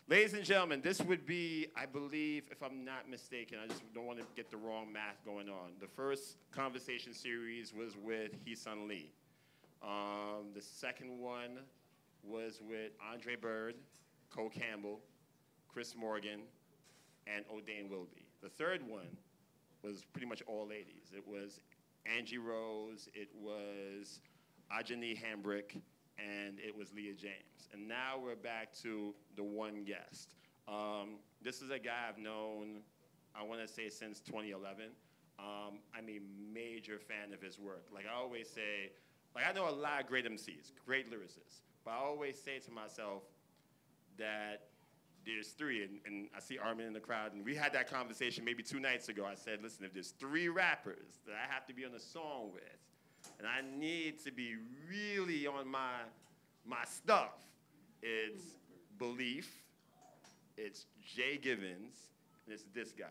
Ladies and gentlemen, this would be, I believe, if I'm not mistaken, I just don't want to get the wrong math going on. The first conversation series was with Hee-Sun Lee. The second one was with Andre Bird, Cole Campbell, Chris Morgan, and O'Dane Wilby. The third one was pretty much all ladies. It was Angie Rose, it was Ajani Hambrick, and it was Leah James. And now we're back to the one guest. This is a guy I've known, I want to say, since 2011. I'm a major fan of his work. Like I always say, like I know a lot of great MCs, great lyricists, but I always say to myself that there's three, and I see Armin in the crowd, and we had that conversation maybe 2 nights ago. I said, listen, if there's 3 rappers that I have to be on a song with, and I need to be really on my stuff, it's Belief, it's Jay Givens, and it's this guy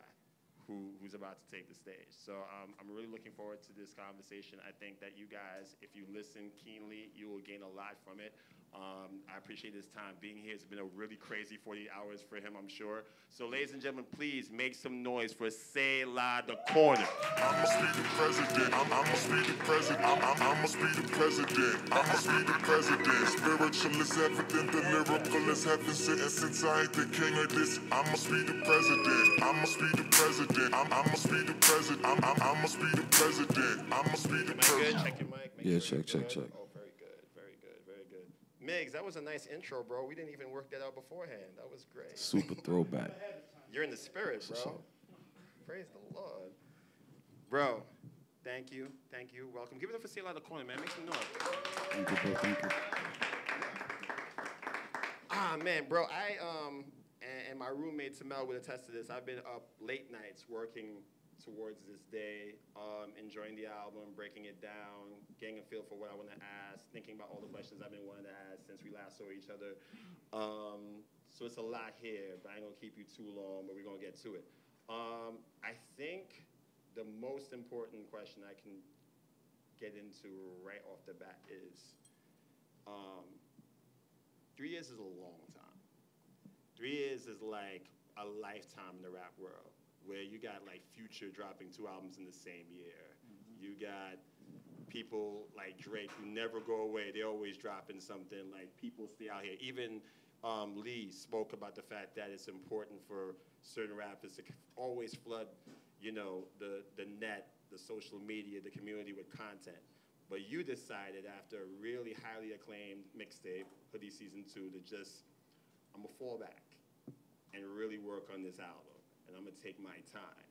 who's about to take the stage. So I'm really looking forward to this conversation. I think that you guys, if you listen keenly, you will gain a lot from it. I appreciate his time being here. It's been a really crazy 48 hours for him, I'm sure. So ladies and gentlemen, please make some noise for Selah The Corner. I must be the president. I must be the president. I must be the president. I must be the president. Spiritual is evident, the lyrical is heaven sent. And since I ain't the king of this, I must be the president. I must be the president. I must be the president. I must be the president. I must be the president. Check your mic. Yeah, check. Oh, very good, very good, very good. Migs, that was a nice intro, bro. We didn't even work that out beforehand. That was great. Super throwback. You're in the spirit, bro. Praise the Lord. Bro, thank you. Welcome. Give it up for Selah The Corner, man. Make some noise. Thank you, bro. Thank you. Ah, man, bro, and my roommate Tamel would attest to this. I've been up late nights working towards this day, enjoying the album, breaking it down, getting a feel for what I want to ask, thinking about all the questions I've been wanting to ask since we last saw each other. So it's a lot here, but I ain't gonna keep you too long, but we're gonna get to it. I think the most important question I can get into right off the bat is, 3 years is a long time. 3 years is like a lifetime in the rap world, where you got like Future dropping 2 albums in the same year. You got people like Drake who never go away. They're always dropping something. Like people stay out here. Even Lee spoke about the fact that it's important for certain rappers to always flood, you know, the net, the social media, the community with content. But you decided after a really highly acclaimed mixtape, Hoodie Season 2, to just, I'm gonna fall back and really work on this album, and I'm gonna take my time.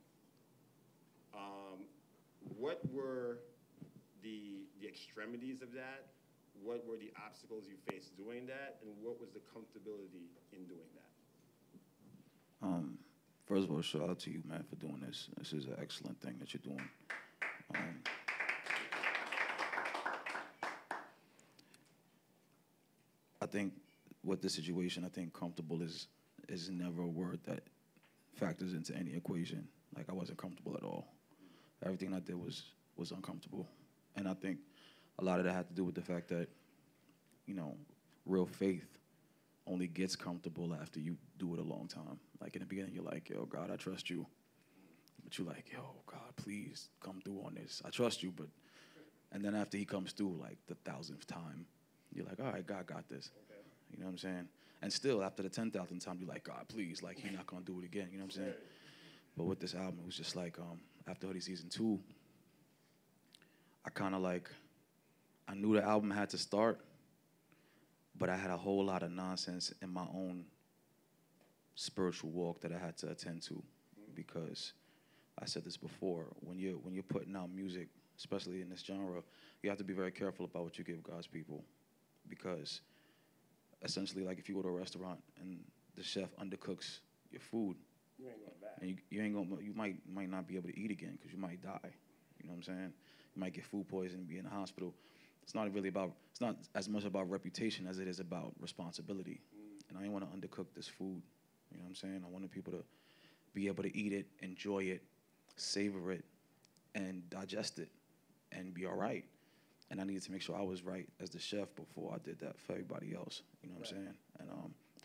What were the extremities of that? What were the obstacles you faced doing that? And what was the comfortability in doing that? First of all, shout out to you, man, for doing this. This is an excellent thing that you're doing. I think with this situation, I think comfortable is never a word that factors into any equation. Like, I wasn't comfortable at all. Everything I did was uncomfortable. And I think a lot of that had to do with the fact that, you know, real faith only gets comfortable after you do it a long time. Like, in the beginning, you're like, yo, God, I trust you. But you're like, yo, God, please come through on this. I trust you, but... And then after he comes through, like, the 1000th time, you're like, all right, God got this. Okay. You know what I'm saying? And still, after the 10,000th time, you're like, God, please, like, he's not going to do it again. You know what I'm saying? But with this album, it was just like, after Hoodie Season 2, I kind of like, I knew the album had to start, but I had a whole lot of nonsense in my own spiritual walk that I had to attend to, because I said this before, when you're putting out music, especially in this genre, you have to be very careful about what you give God's people, because essentially, like, if you go to a restaurant and the chef undercooks your food, you ain't going back. And you might not be able to eat again because you might die. You know what I'm saying? You might get food poisoning and be in the hospital. It's not as much about reputation as it is about responsibility. And I didn't want to undercook this food. You know what I'm saying? I wanted people to be able to eat it, enjoy it, savor it, and digest it, and be all right. And I needed to make sure I was right as the chef before I did that for everybody else. You know what I'm saying? And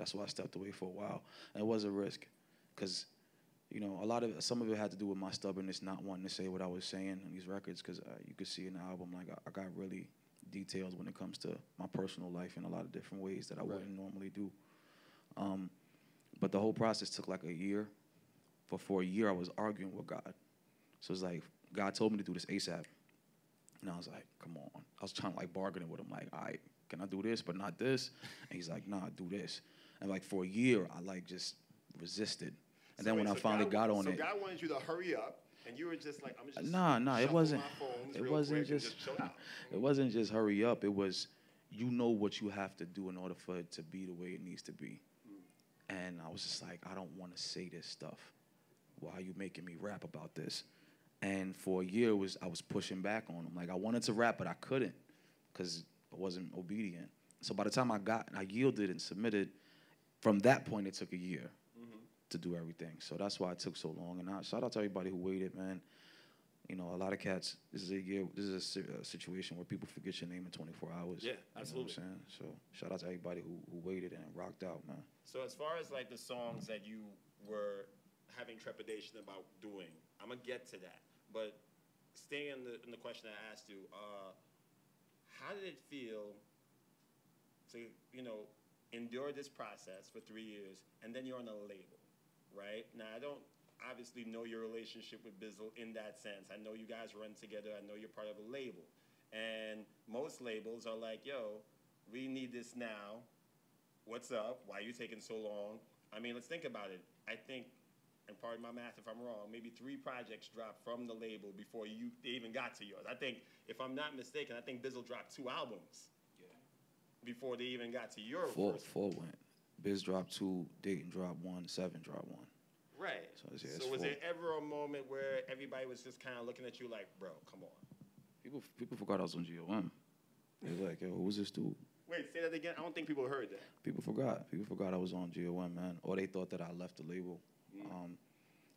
That's why I stepped away for a while. And it was a risk, because, you know, some of it had to do with my stubbornness, not wanting to say what I was saying on these records, because you could see in the album, like, I got really details when it comes to my personal life in a lot of different ways that I wouldn't normally do. But the whole process took like a year. But for a year, I was arguing with God. So it's like, God told me to do this ASAP. And I was like, come on. I was trying to like bargaining with him, like, all right, can I do this, but not this? And he's like, nah, do this. And like for a year, I like just resisted. And then when I finally got on it. So God wanted you to hurry up, and you were just like, I'm just Nah, it wasn't. It wasn't just chill out. It wasn't just hurry up. It was, you know what you have to do in order for it to be the way it needs to be. And I was just like, I don't want to say this stuff. Why are you making me rap about this? And for a year, I was pushing back on him. Like, I wanted to rap, but I couldn't because I wasn't obedient. So by the time I yielded and submitted, from that point, it took a year to do everything. So that's why it took so long. And shout out to everybody who waited, man. You know, a lot of cats, this is a situation where people forget your name in 24 hours. Yeah, absolutely. You know what I'm saying? So shout out to everybody who waited and rocked out, man. So as far as like the songs that you were having trepidation about doing, I'm going to get to that. But staying in the question I asked you, how did it feel to, you know, endure this process for 3 years, and then you're on a label, right? Now, I don't obviously know your relationship with Bizzle in that sense. I know you guys run together. I know you're part of a label. And most labels are like, yo, we need this now. What's up? Why are you taking so long? I mean, let's think about it. I think, and pardon my math if I'm wrong, maybe 3 projects dropped from the label before they even got to yours. I think, if I'm not mistaken, I think Bizzle dropped 2 albums before they even got to your first. 4 went. Biz dropped 2, Dayton dropped 1, 7 dropped 1. Right. So was there ever a moment where everybody was just kind of looking at you like, bro, come on? People forgot I was on GOM. They was like, yo, who's this dude? Wait, say that again? I don't think people heard that. People forgot I was on GOM, man. Or they thought that I left the label.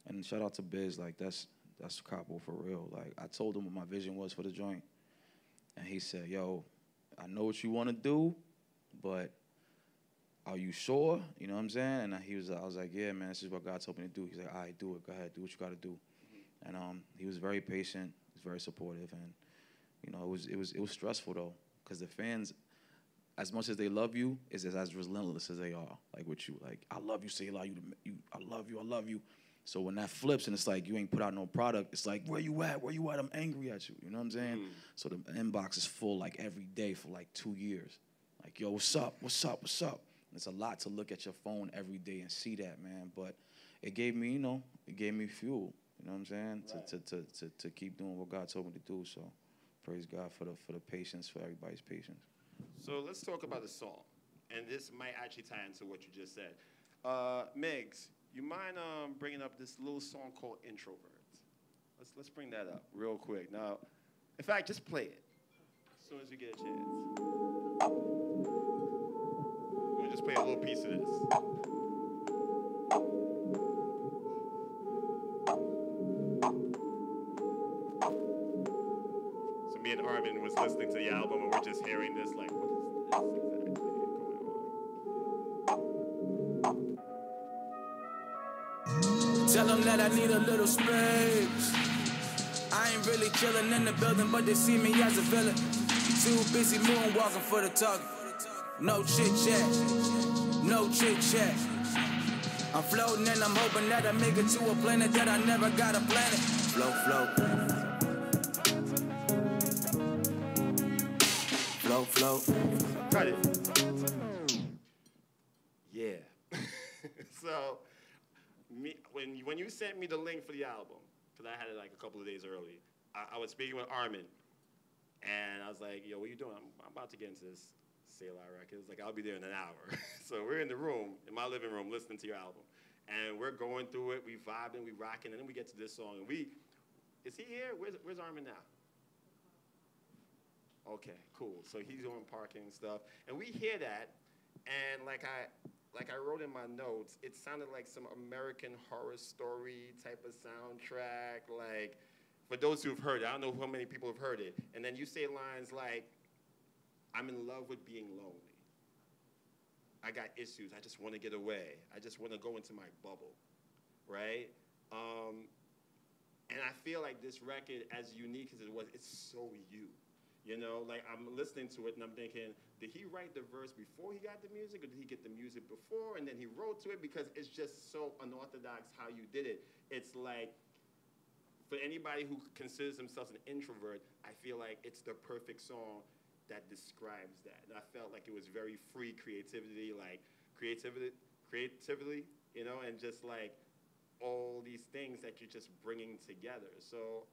And shout out to Biz, like, that's capo for real. Like, I told him what my vision was for the joint. And he said, yo, I know what you want to do, but are you sure? You know what I'm saying? And I was like, yeah, man, this is what God told me to do. He's like, all right, do it. Go ahead, do what you got to do. And he was very patient. He was very supportive. And, you know, it was stressful, though, because the fans, as much as they love you, is as relentless as they are, like with you. Like, I love you, Selah. I love you. So when that flips and it's like you ain't put out no product, it's like, where you at? I'm angry at you. You know what I'm saying? So the inbox is full like every day for like 2 years. Like, yo, what's up? It's a lot to look at your phone every day and see that, man. But it gave me, fuel. You know what I'm saying? Right. To keep doing what God told me to do. So praise God for the patience, for everybody's patience. So let's talk about the song. And this might actually tie into what you just said. Migs, you mind bringing up this little song called Introverts? Let's bring that up real quick. Now, in fact, just play it as soon as you get a chance. We'll just play a little piece of this. So me and Armin was listening to the album and we're just hearing this like, what is this exactly going on? Tell them that I need a little space. I ain't really chillin' in the building, but they see me as a villain. Too busy moonwalking for the target. No chit chat, no chit chat. I'm floating and I'm hoping that I make it to a planet that I never got a planet. Float. Cut it. Yeah. So, when you sent me the link for the album, because I had it like a couple of days early, I was speaking with Armin, and I was like, yo, what you doing? I'm about to get into this Selah record. It's like, I'll be there in an hour. So we're in the room, in my living room, listening to your album. And we're going through it, we vibing, we rocking, and then we get to this song, and is he here? Where's Armin now? Okay, cool. So he's doing parking and stuff. And we hear that, and like I wrote in my notes, it sounded like some American Horror Story type of soundtrack. Like, for those who've heard it, I don't know how many people have heard it. And then you say lines like, I'm in love with being lonely. I got issues. I just want to get away. I just want to go into my bubble, right? And I feel like this record, as unique as it was, it's so you. You know, like I'm listening to it and I'm thinking, did he write the verse before he got the music, or did he get the music before and then he wrote to it? Because it's just so unorthodox how you did it. It's like, for anybody who considers themselves an introvert, I feel like it's the perfect song that describes that. And I felt like it was very free creativity, you know, and just like all these things that you're just bringing together. So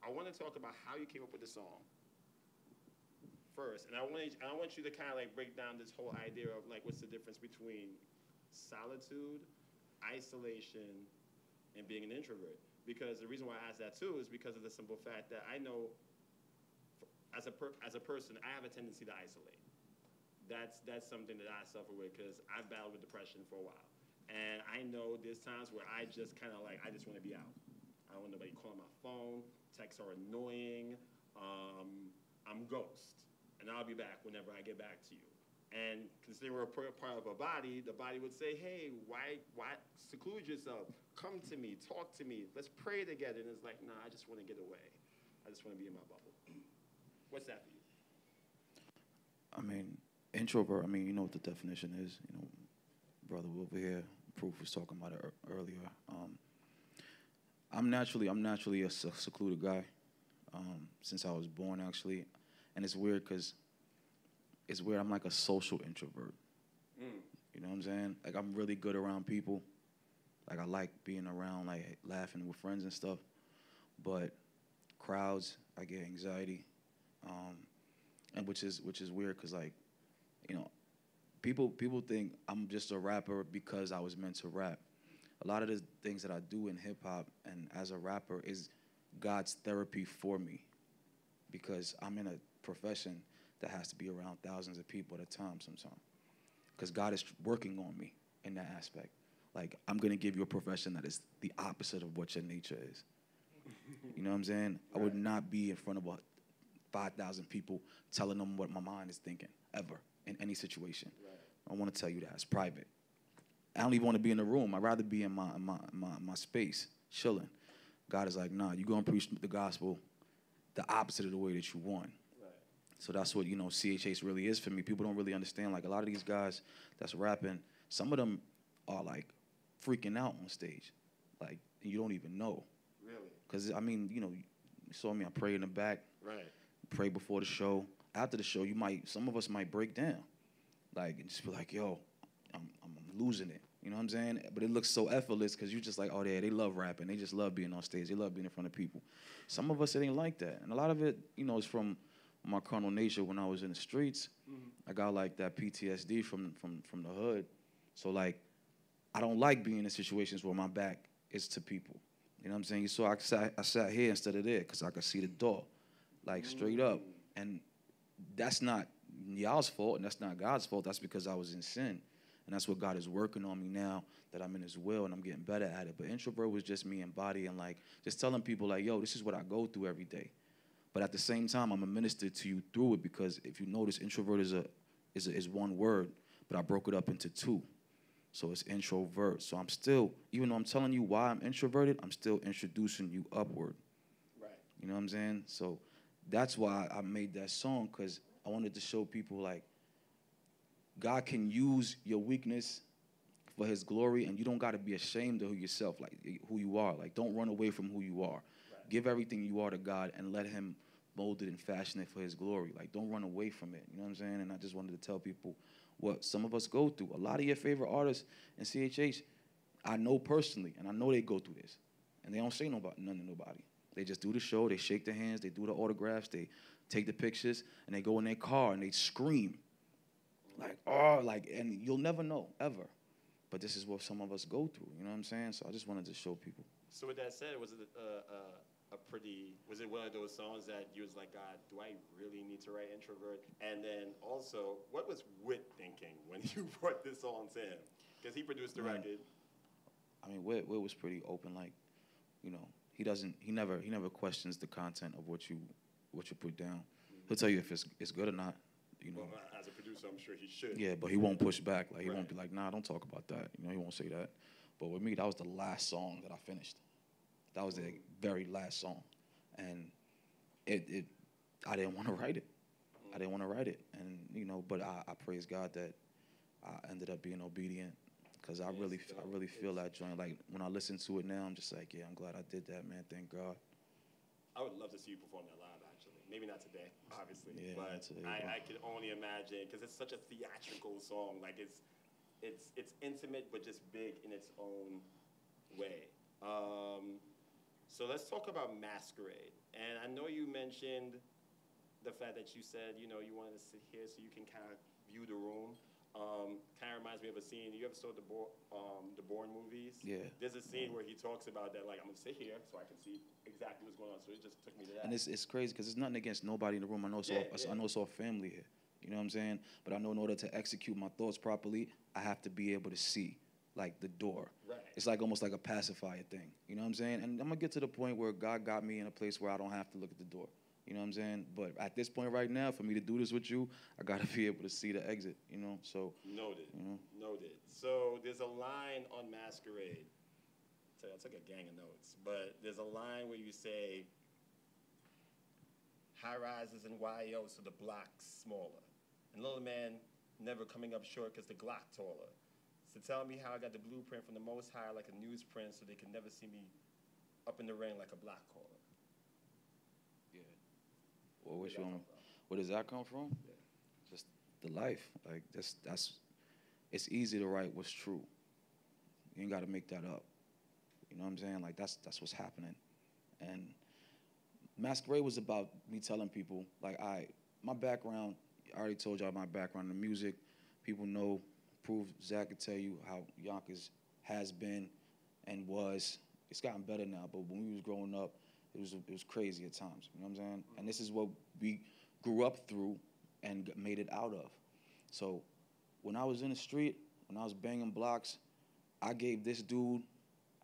I want to talk about how you came up with the song first, and I want you to kind of like break down this whole idea of like what's the difference between solitude, isolation, and being an introvert. Because the reason why I ask that too is because of the simple fact that I know, as a person, I have a tendency to isolate. That's something that I suffer with because I've battled with depression for a while, and I know there's times where I just kind of like I just want to be out. I don't want nobody calling my phone. Texts are annoying. I'm ghost. And I'll be back whenever I get back to you. And considering we're a part of a body, the body would say, hey, why seclude yourself? Come to me, talk to me, let's pray together. And it's like, nah, I just want to get away. I just want to be in my bubble. What's that for you? I mean, introvert, I mean, you know what the definition is. You know, brother over here, Proof was talking about it earlier. I'm naturally a secluded guy since I was born, actually. And it's weird because I'm like a social introvert. You know what I'm saying? Like, I'm really good around people. Like, I like being around, like, laughing with friends and stuff. But crowds, I get anxiety. And which is weird because, like, you know, people think I'm just a rapper because I was meant to rap. A lot of the things that I do in hip-hop and as a rapper is God's therapy for me, because I'm in a profession that has to be around thousands of people at a time sometimes, because God is working on me in that aspect. Like, I'm going to give you a profession that is the opposite of what your nature is. You know what I'm saying? Right. I would not be in front of 5,000 people telling them what my mind is thinking, ever, in any situation. Right. I want to tell you that. It's private. I don't even want to be in the room. I'd rather be in my space, chilling. God is like, nah, you're going to preach the gospel the opposite of the way that you want. Right. So that's what, you know, CHH really is for me. People don't really understand. Like, a lot of these guys that's rapping, some of them are, like, freaking out on stage. Like, you don't even know. Really? Because, I mean, you know, you saw me, I pray in the back. Right. Pray before the show. After the show, some of us might break down. Like, and just be like, yo, I'm losing it. You know what I'm saying? But it looks so effortless because you're just like, oh, they love rapping. They just love being on stage. They love being in front of people. Some of us, it ain't like that. And a lot of it, you know, is from my carnal nature when I was in the streets. Mm-hmm. I got, like, that PTSD from the hood. So, like, I don't like being in situations where my back is to people. You know what I'm saying? So I sat here instead of there because I could see the door, like, straight up. And that's not y'all's fault, and that's not God's fault. That's because I was in sin. And that's what God is working on me now, that I'm in his will and I'm getting better at it. But introvert was just me embodying, like, just telling people, like, yo, this is what I go through every day. But at the same time, I'm a minister to you through it, because if you notice, introvert is one word, but I broke it up into two. So it's introvert. So I'm still, even though I'm telling you why I'm introverted, I'm still introducing you upward. Right. You know what I'm saying? So that's why I made that song, because I wanted to show people, like, God can use your weakness for his glory, and you don't got to be ashamed of yourself, like, who you are. Like, don't run away from who you are. Right. Give everything you are to God and let him mold it and fashion it for his glory. Like, don't run away from it. You know what I'm saying? And I just wanted to tell people what some of us go through. A lot of your favorite artists in CHH, I know personally, and I know they go through this. And they don't say nothing to nobody. They just do the show, they shake their hands, they do the autographs, they take the pictures, and they go in their car and they scream. Like, oh, like, and you'll never know, ever. But this is what some of us go through, you know what I'm saying? So I just wanted to show people. So with that said, was it was it one of those songs that you was like, God, do I really need to write introvert? And then also, what was Whit thinking when you brought this song to him? Because he produced the record. I mean, Whit was pretty open, like, you know, he never questions the content of what you put down. Mm-hmm. He'll tell you if it's good or not. you know. Well, as a producer, I'm sure he should. Yeah, but he won't push back. Like, he Right. won't be like, nah, don't talk about that. You know, he won't say that. But with me, that was the last song that I finished. That was the very last song. And I didn't want to write it. I didn't want to write it. And, you know, but I praise God that I ended up being obedient, because I really feel that joint. Like, when I listen to it now, I'm just like, yeah, I'm glad I did that, man. Thank God. I would love to see you perform that live, actually. Maybe not today, obviously, Yeah, but today, I could only imagine, because it's such a theatrical song. Like, it's intimate, but just big in its own way. So let's talk about Masquerade. And I know you mentioned the fact that you said, you know, you wanted to sit here so you can kind of view the room. Kind of reminds me of a scene. You ever saw the Bourne movies? Yeah. There's a scene where he talks about that, like, I'm going to sit here so I can see exactly what's going on. So it just took me to that. And it's crazy, because it's nothing against nobody in the room. I know it's all family here. You know what I'm saying? But I know in order to execute my thoughts properly, I have to be able to see, like, the door. Right. It's like almost like a pacifier thing. You know what I'm saying? And I'm going to get to the point where God got me in a place where I don't have to look at the door. You know what I'm saying? But at this point right now, for me to do this with you, I got to be able to see the exit, you know? So, Noted. You know? Noted. So there's a line on Masquerade. I took a gang of notes. But there's a line where you say, high rises and YO so the block's smaller. And little man never coming up short because the Glock taller. So tell me how I got the blueprint from the Most High like a newsprint so they can never see me up in the ring like a block caller. Yeah. Well, where does that come from? Yeah. Just the life. Like, it's easy to write what's true. You ain't got to make that up. You know what I'm saying? Like, that's what's happening. And Masquerade was about me telling people, like, my background, I already told y'all my background in music. People know, Zach could tell you how Yonkers has been and was. It's gotten better now, but when we was growing up, it was crazy at times. You know what I'm saying? And this is what we grew up through and made it out of. So when I was in the street, when I was banging blocks, I gave this dude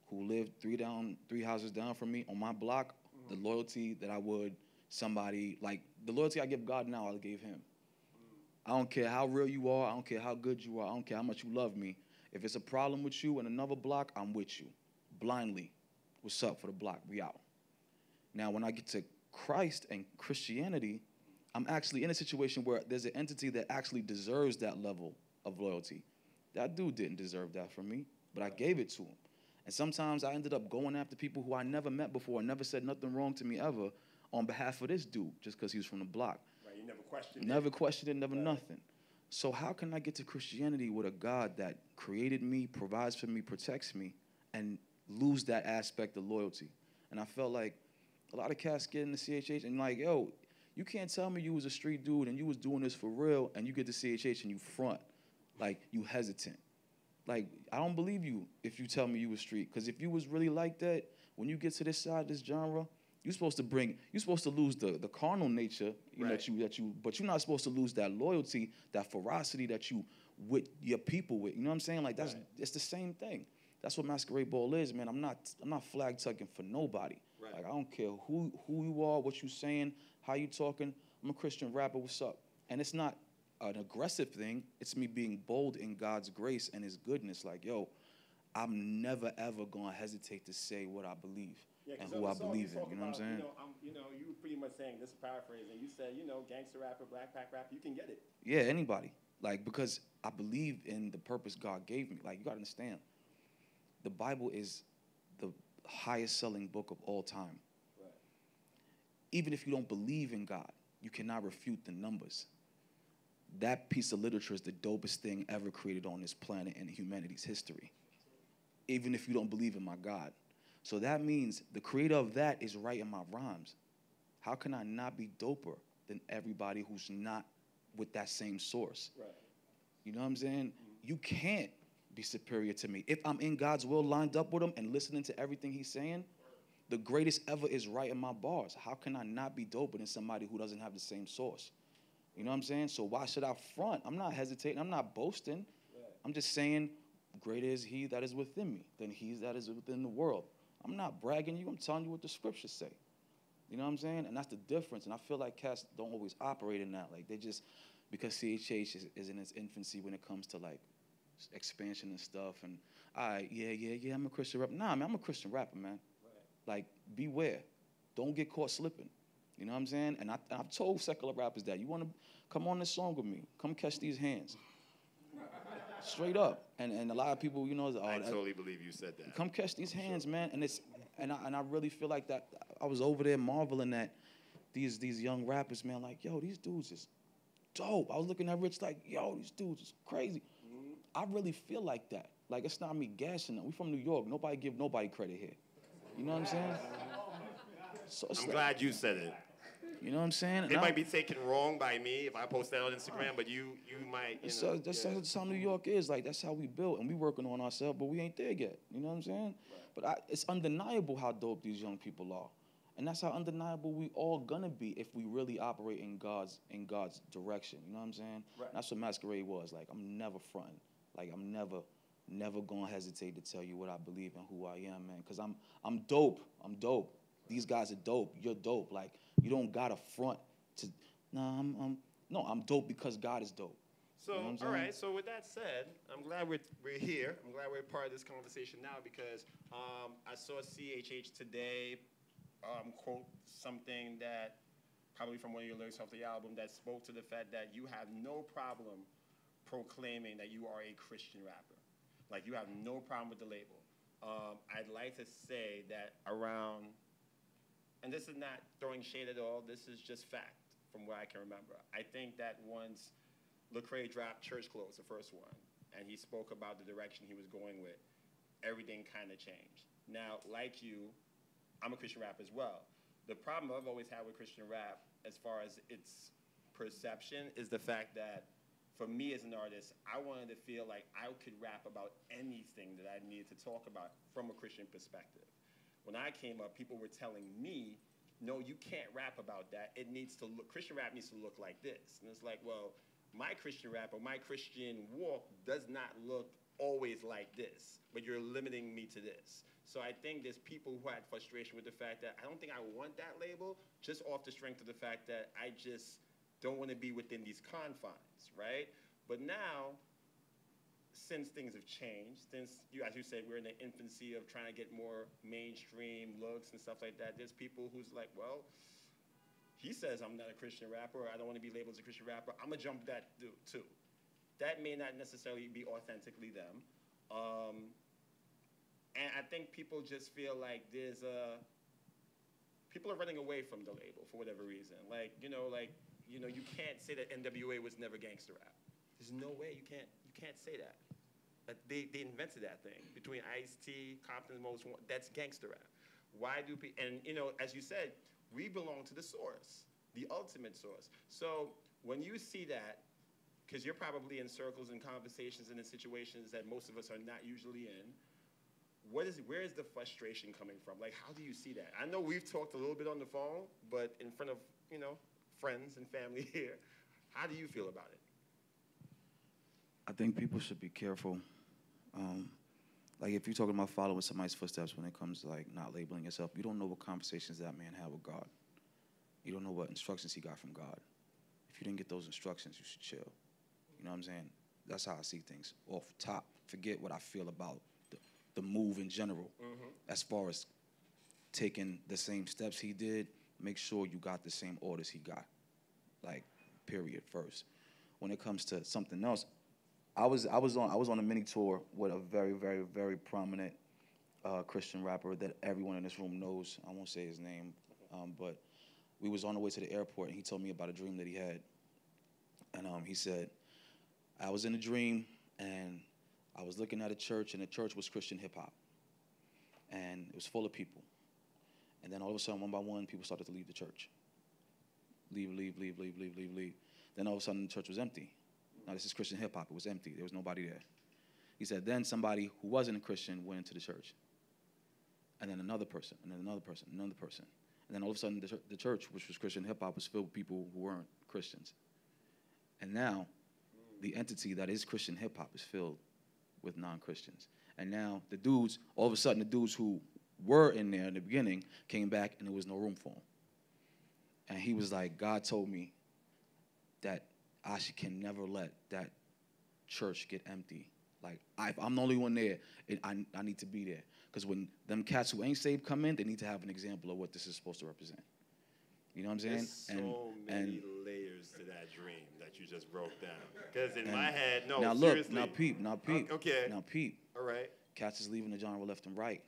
who lived three houses down from me on my block the loyalty that I would somebody, like the loyalty I give God now, I gave him. I don't care how real you are. I don't care how good you are. I don't care how much you love me. If it's a problem with you in another block, I'm with you. Blindly. What's up for the block? We out. Now, when I get to Christ and Christianity, I'm actually in a situation where there's an entity that actually deserves that level of loyalty. That dude didn't deserve that from me, but I gave it to him. And sometimes I ended up going after people who I never met before, never said nothing wrong to me ever, on behalf of this dude, just because he was from the block. Right, you never questioned it. Never questioned it, never nothing. So how can I get to Christianity with a God that created me, provides for me, protects me, and lose that aspect of loyalty? And I felt like a lot of cats get in the CHH and like, yo, you can't tell me you was a street dude and you was doing this for real and you get to CHH and you front, like you hesitant. Like, I don't believe you if you tell me you was street. Because if you was really like that, when you get to this side of this genre, you're supposed to lose the carnal nature, right. but you're not supposed to lose that loyalty, that ferocity that you with your people with. You know what I'm saying? Like, it's the same thing. That's what Masquerade Ball is, man. I'm not flag tucking for nobody. Right. Like, I don't care who you are, what you saying, how you talking. I'm a Christian rapper. What's up? And it's not an aggressive thing. It's me being bold in God's grace and his goodness. Like, yo, I'm never, ever going to hesitate to say what I believe and who I believe in. You know what I'm saying? You were pretty much saying, this is paraphrasing, you said, gangster rapper, black pack rapper, you can get it. Yeah, anybody. Like, because I believe in the purpose God gave me. Like, you got to understand, the Bible is the highest selling book of all time. Right. Even if you don't believe in God, you cannot refute the numbers. That piece of literature is the dopest thing ever created on this planet in humanity's history. Even if you don't believe in my God. So that means the creator of that is writing my rhymes. How can I not be doper than everybody who's not with that same source? Right. You know what I'm saying? You can't be superior to me. If I'm in God's will lined up with him and listening to everything he's saying, the greatest ever is writing my bars. How can I not be doper than somebody who doesn't have the same source? You know what I'm saying? So why should I front? I'm not hesitating. I'm not boasting. Right. I'm just saying, greater is he that is within me than he that is within the world. I'm not bragging you. I'm telling you what the scriptures say. You know what I'm saying? And that's the difference. And I feel like cats don't always operate in that. Like, they just because CHH is in its infancy when it comes to like expansion and stuff. And yeah, I'm a Christian rapper. Nah, man, I'm a Christian rapper, man. Right. Like, beware, don't get caught slipping. You know what I'm saying? And I've told secular rappers that you want to come on this song with me, come catch these hands. Straight up. And a lot of people, you know, I totally believe you said that. Come catch these hands, man. And I really feel like that. I was over there marveling at these young rappers, man. Like, yo, these dudes is dope. I was looking at Rich like, yo, these dudes is crazy. I really feel like that. Like, it's not me gassing them. We from New York. Nobody give nobody credit here. You know what I'm saying? So I'm glad you said it. You know what I'm saying? It might be taken wrong by me if I post that on Instagram, but you might, you know. That's how New York is. Like, that's how we built, and we working on ourselves, but we ain't there yet. You know what I'm saying? Right. But it's undeniable how dope these young people are. And that's how undeniable we all gonna be if we really operate in God's direction. You know what I'm saying? Right. That's what Masquerade was. Like, I'm never fronting. Like, I'm never gonna hesitate to tell you what I believe and who I am, man. Because I'm dope. I'm dope. These guys are dope. You're dope. Like, you don't gotta front to. I'm dope because God is dope. So, you know all right. So with that said, I'm glad we're here. I'm glad we're part of this conversation now because I saw CHH today quote something that probably from one of your lyrics off the album that spoke to the fact that you have no problem proclaiming that you are a Christian rapper. Like, you have no problem with the label. I'd like to say that around. And this is not throwing shade at all. This is just fact from what I can remember. I think that once Lecrae dropped Church Clothes, the first one, and he spoke about the direction he was going with, everything kind of changed. Now, like you, I'm a Christian rapper as well. The problem I've always had with Christian rap, as far as its perception, is the fact that for me as an artist, I wanted to feel like I could rap about anything that I needed to talk about from a Christian perspective. When I came up, people were telling me, no, you can't rap about that. It needs to look, Christian rap needs to look like this. And it's like, well, my Christian rap or my Christian walk does not look always like this, but you're limiting me to this. So I think there's people who had frustration with the fact that I don't think I want that label, just off the strength of the fact that I just don't want to be within these confines, right? But now, since things have changed, since, as you said, we're in the infancy of trying to get more mainstream looks and stuff like that, there's people who's like, well, he says I'm not a Christian rapper, or I don't want to be labeled as a Christian rapper, I'm going to jump that dude too. That may not necessarily be authentically them. And I think people just feel like people are running away from the label for whatever reason. Like, you can't say that NWA was never gangster rap. There's no way you can't say that. They invented that thing between Ice-T, Compton's Most Wanted. That's gangster rap. Why do people? And as you said, we belong to the source, the ultimate source. So when you see that, because you're probably in circles and conversations and in situations that most of us are not usually in, where is the frustration coming from? Like, how do you see that? I know we've talked a little bit on the phone, but in front of friends and family here, how do you feel about it? I think people should be careful. Like, if you're talking about following somebody's footsteps when it comes to, like, not labeling yourself, you don't know what conversations that man had with God. You don't know what instructions he got from God. If you didn't get those instructions, you should chill. You know what I'm saying? That's how I see things. Off top, forget what I feel about the move in general. Mm-hmm. As far as taking the same steps he did, make sure you got the same orders he got. Like, period, first. When it comes to something else, I was on a mini tour with a very, very, very prominent Christian rapper that everyone in this room knows. I won't say his name, but we was on the way to the airport, and he told me about a dream that he had. And he said, I was in a dream, and I was looking at a church, and the church was Christian hip-hop. And it was full of people. And then all of a sudden, one by one, people started to leave the church. Leave. Then all of a sudden, the church was empty. Now, this is Christian hip-hop. It was empty. There was nobody there. He said, then somebody who wasn't a Christian went into the church. And then another person, and then another person, another person. And then all of a sudden, the church, which was Christian hip-hop, was filled with people who weren't Christians. And now, the entity that is Christian hip-hop is filled with non-Christians. And now, the dudes, all of a sudden, the dudes who were in there in the beginning came back, and there was no room for them. And he was like, God told me that I can never let that church get empty. Like, I'm the only one there, and I need to be there. Because when them cats who ain't saved come in, they need to have an example of what this is supposed to represent. You know what I'm saying? There's so many layers to that dream that you just broke down. Because in my head, no, now seriously. Look, now peep. Okay. Now peep. All right. Cats is leaving the genre left and right.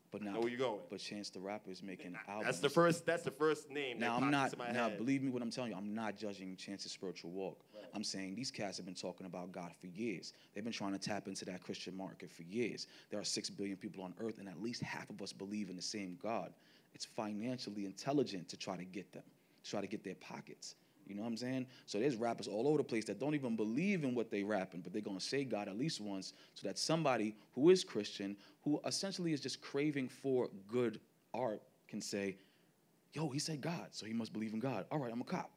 But now, where you going? But Chance the Rapper is making albums. That's the first name now, that pops into my head. Now, believe me what I'm telling you, I'm not judging Chance's spiritual walk. Right. I'm saying these cats have been talking about God for years. They've been trying to tap into that Christian market for years. There are 6 billion people on earth, and at least half of us believe in the same God. It's financially intelligent to try to get them, to try to get their pockets. You know what I'm saying? So there's rappers all over the place that don't even believe in what they rapping, but they're going to say God at least once so that somebody who is Christian, who essentially is just craving for good art, can say, yo, he said God, so he must believe in God. All right, I'm a cop.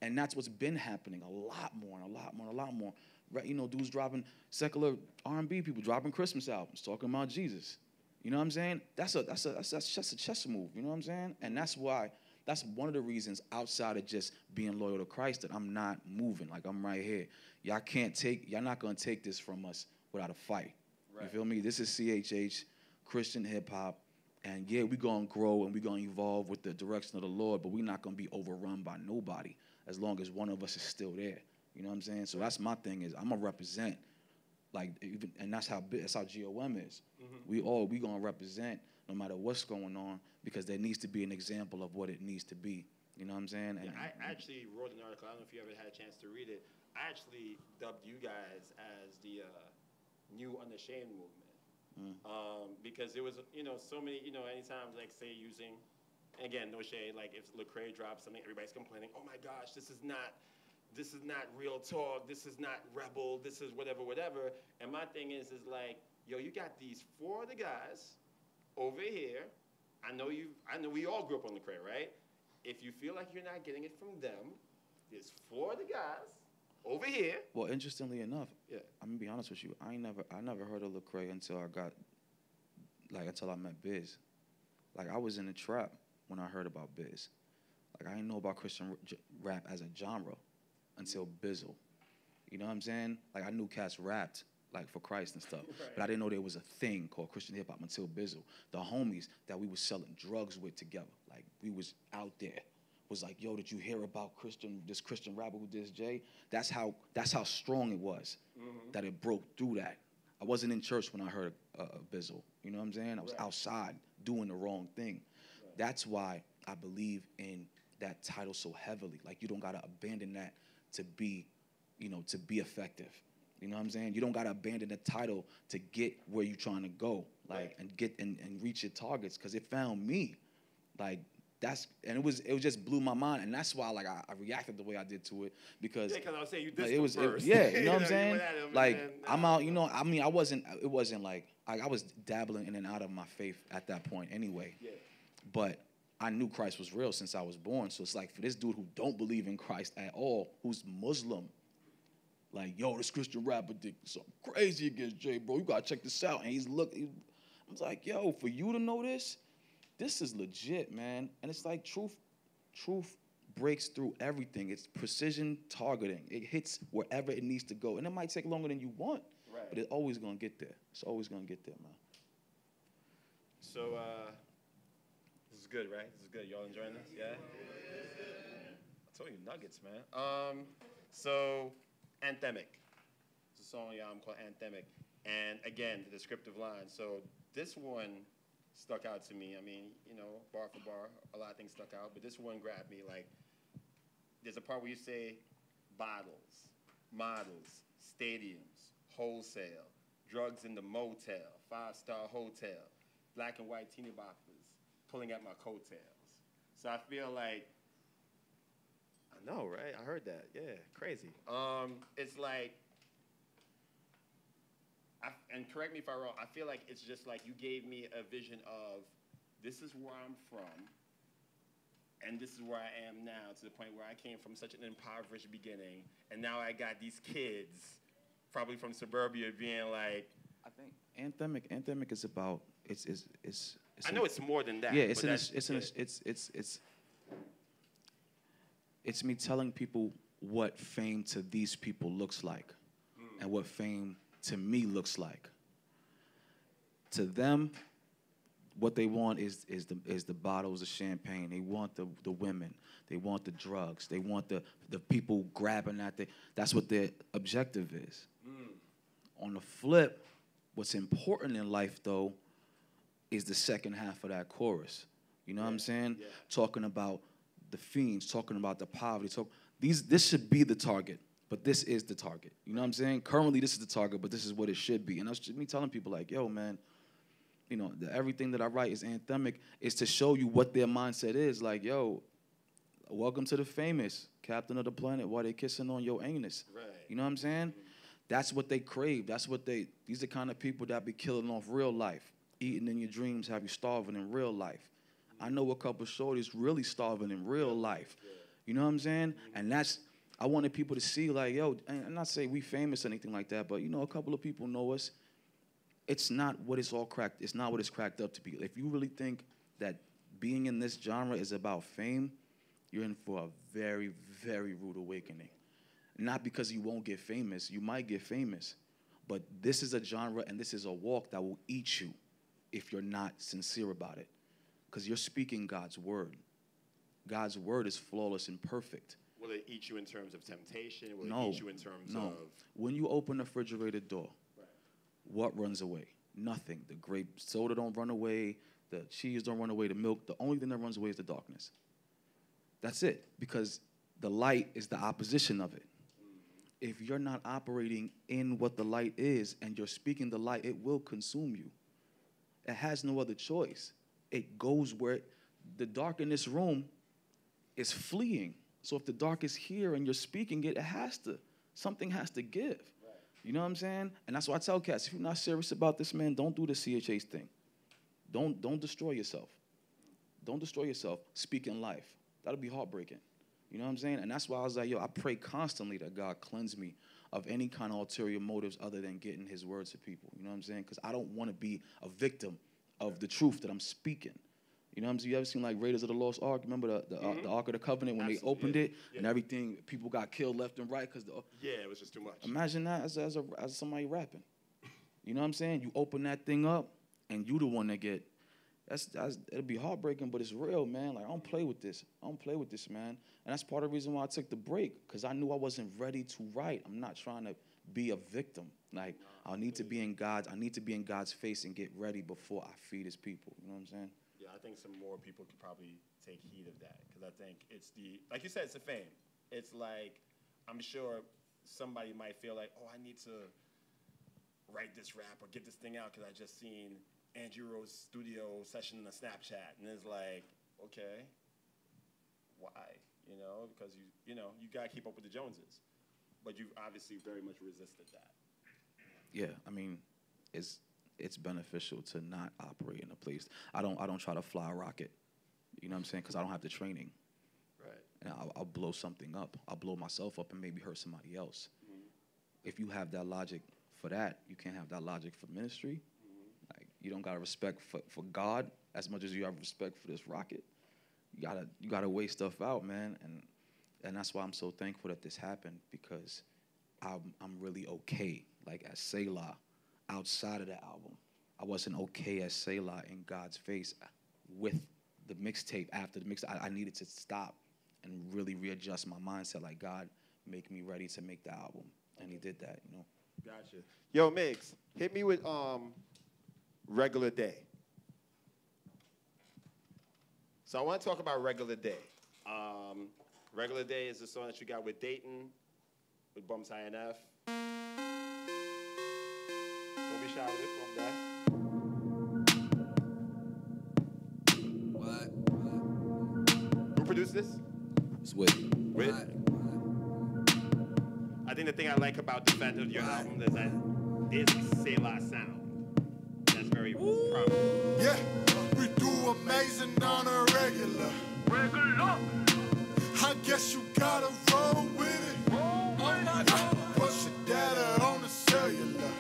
And that's what's been happening a lot more and a lot more and a lot more. Right, you know, dudes dropping secular R&B people, dropping Christmas albums, talking about Jesus. You know what I'm saying? That's just a chess move, you know what I'm saying? And that's why... That's one of the reasons outside of just being loyal to Christ that I'm not moving. Like, I'm right here. Y'all not going to take this from us without a fight. Right. You feel me? This is CHH, Christian hip-hop. And, yeah, we're going to grow and we're going to evolve with the direction of the Lord, but we're not going to be overrun by nobody as long as one of us is still there. You know what I'm saying? So that's my thing is I'm going to represent. Like, even, and that's how GOM is. Mm-hmm. We going to represent no matter what's going on, because there needs to be an example of what it needs to be. You know what I'm saying? And, I actually wrote an article. I don't know if you ever had a chance to read it. I actually dubbed you guys as the new Unashamed movement. Because there was, so many, anytime, like, say, using, again, no shade, like, if Lecrae drops something, everybody's complaining, oh, my gosh, this is not real talk, this is not rebel, this is whatever. And my thing is like, yo, you got these 4 other guys over here. I know we all grew up on Lecrae, right? If you feel like you're not getting it from them, there's 4 other guys over here. Well, interestingly enough, yeah, I'm gonna be honest with you. I never heard of Lecrae until I met Biz. Like, I was in the trap when I heard about Biz. Like, I didn't know about Christian rap as a genre until Bizzle. You know what I'm saying? Like, I knew cats rapped, like, for Christ and stuff. Right. But I didn't know there was a thing called Christian hip-hop until Bizzle. The homies that we was selling drugs with together, like, we was out there, was like, yo, did you hear about this Christian rapper who did Jay? That's how strong it was, that it broke through that. I wasn't in church when I heard Bizzle. You know what I'm saying? I was outside doing the wrong thing. Right. That's why I believe in that title so heavily. Like, you don't got to abandon that to be effective. You know what I'm saying? You don't gotta abandon the title to get where you're trying to go, like, and get and reach your targets. Cause it found me, like, it just blew my mind, and that's why, like, I reacted the way I did to it, because I was saying you did like, first. You know what I'm saying? Like, I'm out, it wasn't like I was dabbling in and out of my faith at that point anyway. Yeah. But I knew Christ was real since I was born. So it's like, for this dude who don't believe in Christ at all, who's Muslim, like, yo, this Christian rapper did something crazy against Jay, bro. You gotta check this out. And I was like, yo, for you to know this is legit, man. And it's like truth breaks through everything. It's precision targeting. It hits wherever it needs to go. And it might take longer than you want, but it's always gonna get there. It's always gonna get there, man. So, this is good, right? This is good. Y'all enjoying this? Yeah? I told you, nuggets, man. So, Anthemic. It's a song called Anthemic. And again, the descriptive line. So this one stuck out to me. I mean, bar for bar, a lot of things stuck out, but this one grabbed me. Like, there's a part where you say bottles, models, stadiums, wholesale, drugs in the motel, 5-star hotel, black and white teeny boppers pulling at my coattails. So I feel like, I know, right? I heard that. Yeah, crazy. It's like, and correct me if I'm wrong, I feel like it's just like you gave me a vision of, this is where I'm from, and this is where I am now, to the point where I came from such an impoverished beginning, and now I got these kids, probably from suburbia, being like... I think Anthemic is about, it's I know it's more than that. Yeah, it's me telling people what fame to these people looks like and what fame to me looks like. To them, what they want is the bottles of champagne. They want the women. They want the drugs. They want the people grabbing at that's what their objective is. On the flip, what's important in life, though, is the second half of that chorus. You know what I'm saying? Yeah. Talking about the fiends, talking about the poverty. This should be the target, but this is the target. You know what I'm saying? Currently, this is the target, but this is what it should be. And that's just me telling people like, yo, man, you know, everything that I write is anthemic, is to show you what their mindset is. Like, yo, welcome to the famous, captain of the planet, while they kissing on your anus. Right. You know what I'm saying? That's what they crave. These are the kind of people that be killing off real life. Eating in your dreams, have you starving in real life. I know a couple shorties really starving in real life. You know what I'm saying? And I wanted people to see, like, yo, and not say we famous or anything like that, but, you know, a couple of people know us. It's not what it's all cracked. It's not what it's cracked up to be. If you really think that being in this genre is about fame, you're in for a very, very rude awakening. Not because you won't get famous. You might get famous. But this is a genre and this is a walk that will eat you if you're not sincere about it. Because you're speaking God's word. God's word is flawless and perfect. Will it eat you in terms of temptation? Will it eat you in terms of... When you open the refrigerator door, what runs away? Nothing. The grape soda don't run away. The cheese don't run away. The milk. The only thing that runs away is the darkness. That's it. Because the light is the opposition of it. If you're not operating in what the light is and you're speaking the light, it will consume you. It has no other choice. It goes where the dark in this room is fleeing. So if the dark is here and you're speaking it, something has to give. Right. You know what I'm saying? And that's why I tell cats, if you're not serious about this, man, don't do the CHH thing. Don't destroy yourself. Don't destroy yourself. Speak in life. That'll be heartbreaking. You know what I'm saying? And that's why I was like, yo, I pray constantly that God cleanse me of any kind of ulterior motives other than getting his words to people. You know what I'm saying? Because I don't want to be a victim of the truth that I'm speaking. You know what I'm saying? You ever seen like Raiders of the Lost Ark? Remember the Ark of the Covenant when they opened it and everything, people got killed left and right because it was just too much. Imagine that as somebody rapping. You know what I'm saying? You open that thing up and you the one that get. It'll be heartbreaking, but it's real, man. Like, I don't play with this. I don't play with this, man. And that's part of the reason why I took the break, because I knew I wasn't ready to write. I'm not trying to be a victim. Like, I need to be in God's face and get ready before I feed his people. You know what I'm saying? Yeah, I think some more people could probably take heed of that, because I think it's like you said, it's the fame. It's like, I'm sure somebody might feel like, oh, I need to write this rap or get this thing out because I just seen Andrew Rose's studio session on Snapchat, and it's like, okay, why? You know, because you gotta keep up with the Joneses, but you've obviously very much resisted that. Yeah, I mean, it's beneficial to not operate in a place. I don't try to fly a rocket. You know what I'm saying? Because I don't have the training. Right. And I'll blow something up. I'll blow myself up and maybe hurt somebody else. Mm-hmm. If you have that logic for that, you can't have that logic for ministry. Like, you don't got respect for God as much as you have respect for this rocket. You gotta weigh stuff out, man, and that's why I'm so thankful that this happened, because I'm really okay. Like, as Selah, outside of the album, I wasn't okay as Selah in God's face with the mixtape. After the mix, I needed to stop and really readjust my mindset. Like, God, make me ready to make the album, and he did that, you know. Gotcha. Yo, Migs, hit me with Regular Day. So I want to talk about Regular Day. Regular Day is the song that you got with Dauphin, with Bums INF. Don't be shy with it, Bum Guy. What? Who produced this? It's Wit. I think the thing I like about the fact of your album is that there's a Selah sound. That's very prominent. Yeah, we do amazing on a regular. I guess you gotta roll with it. Push your data on the cellular.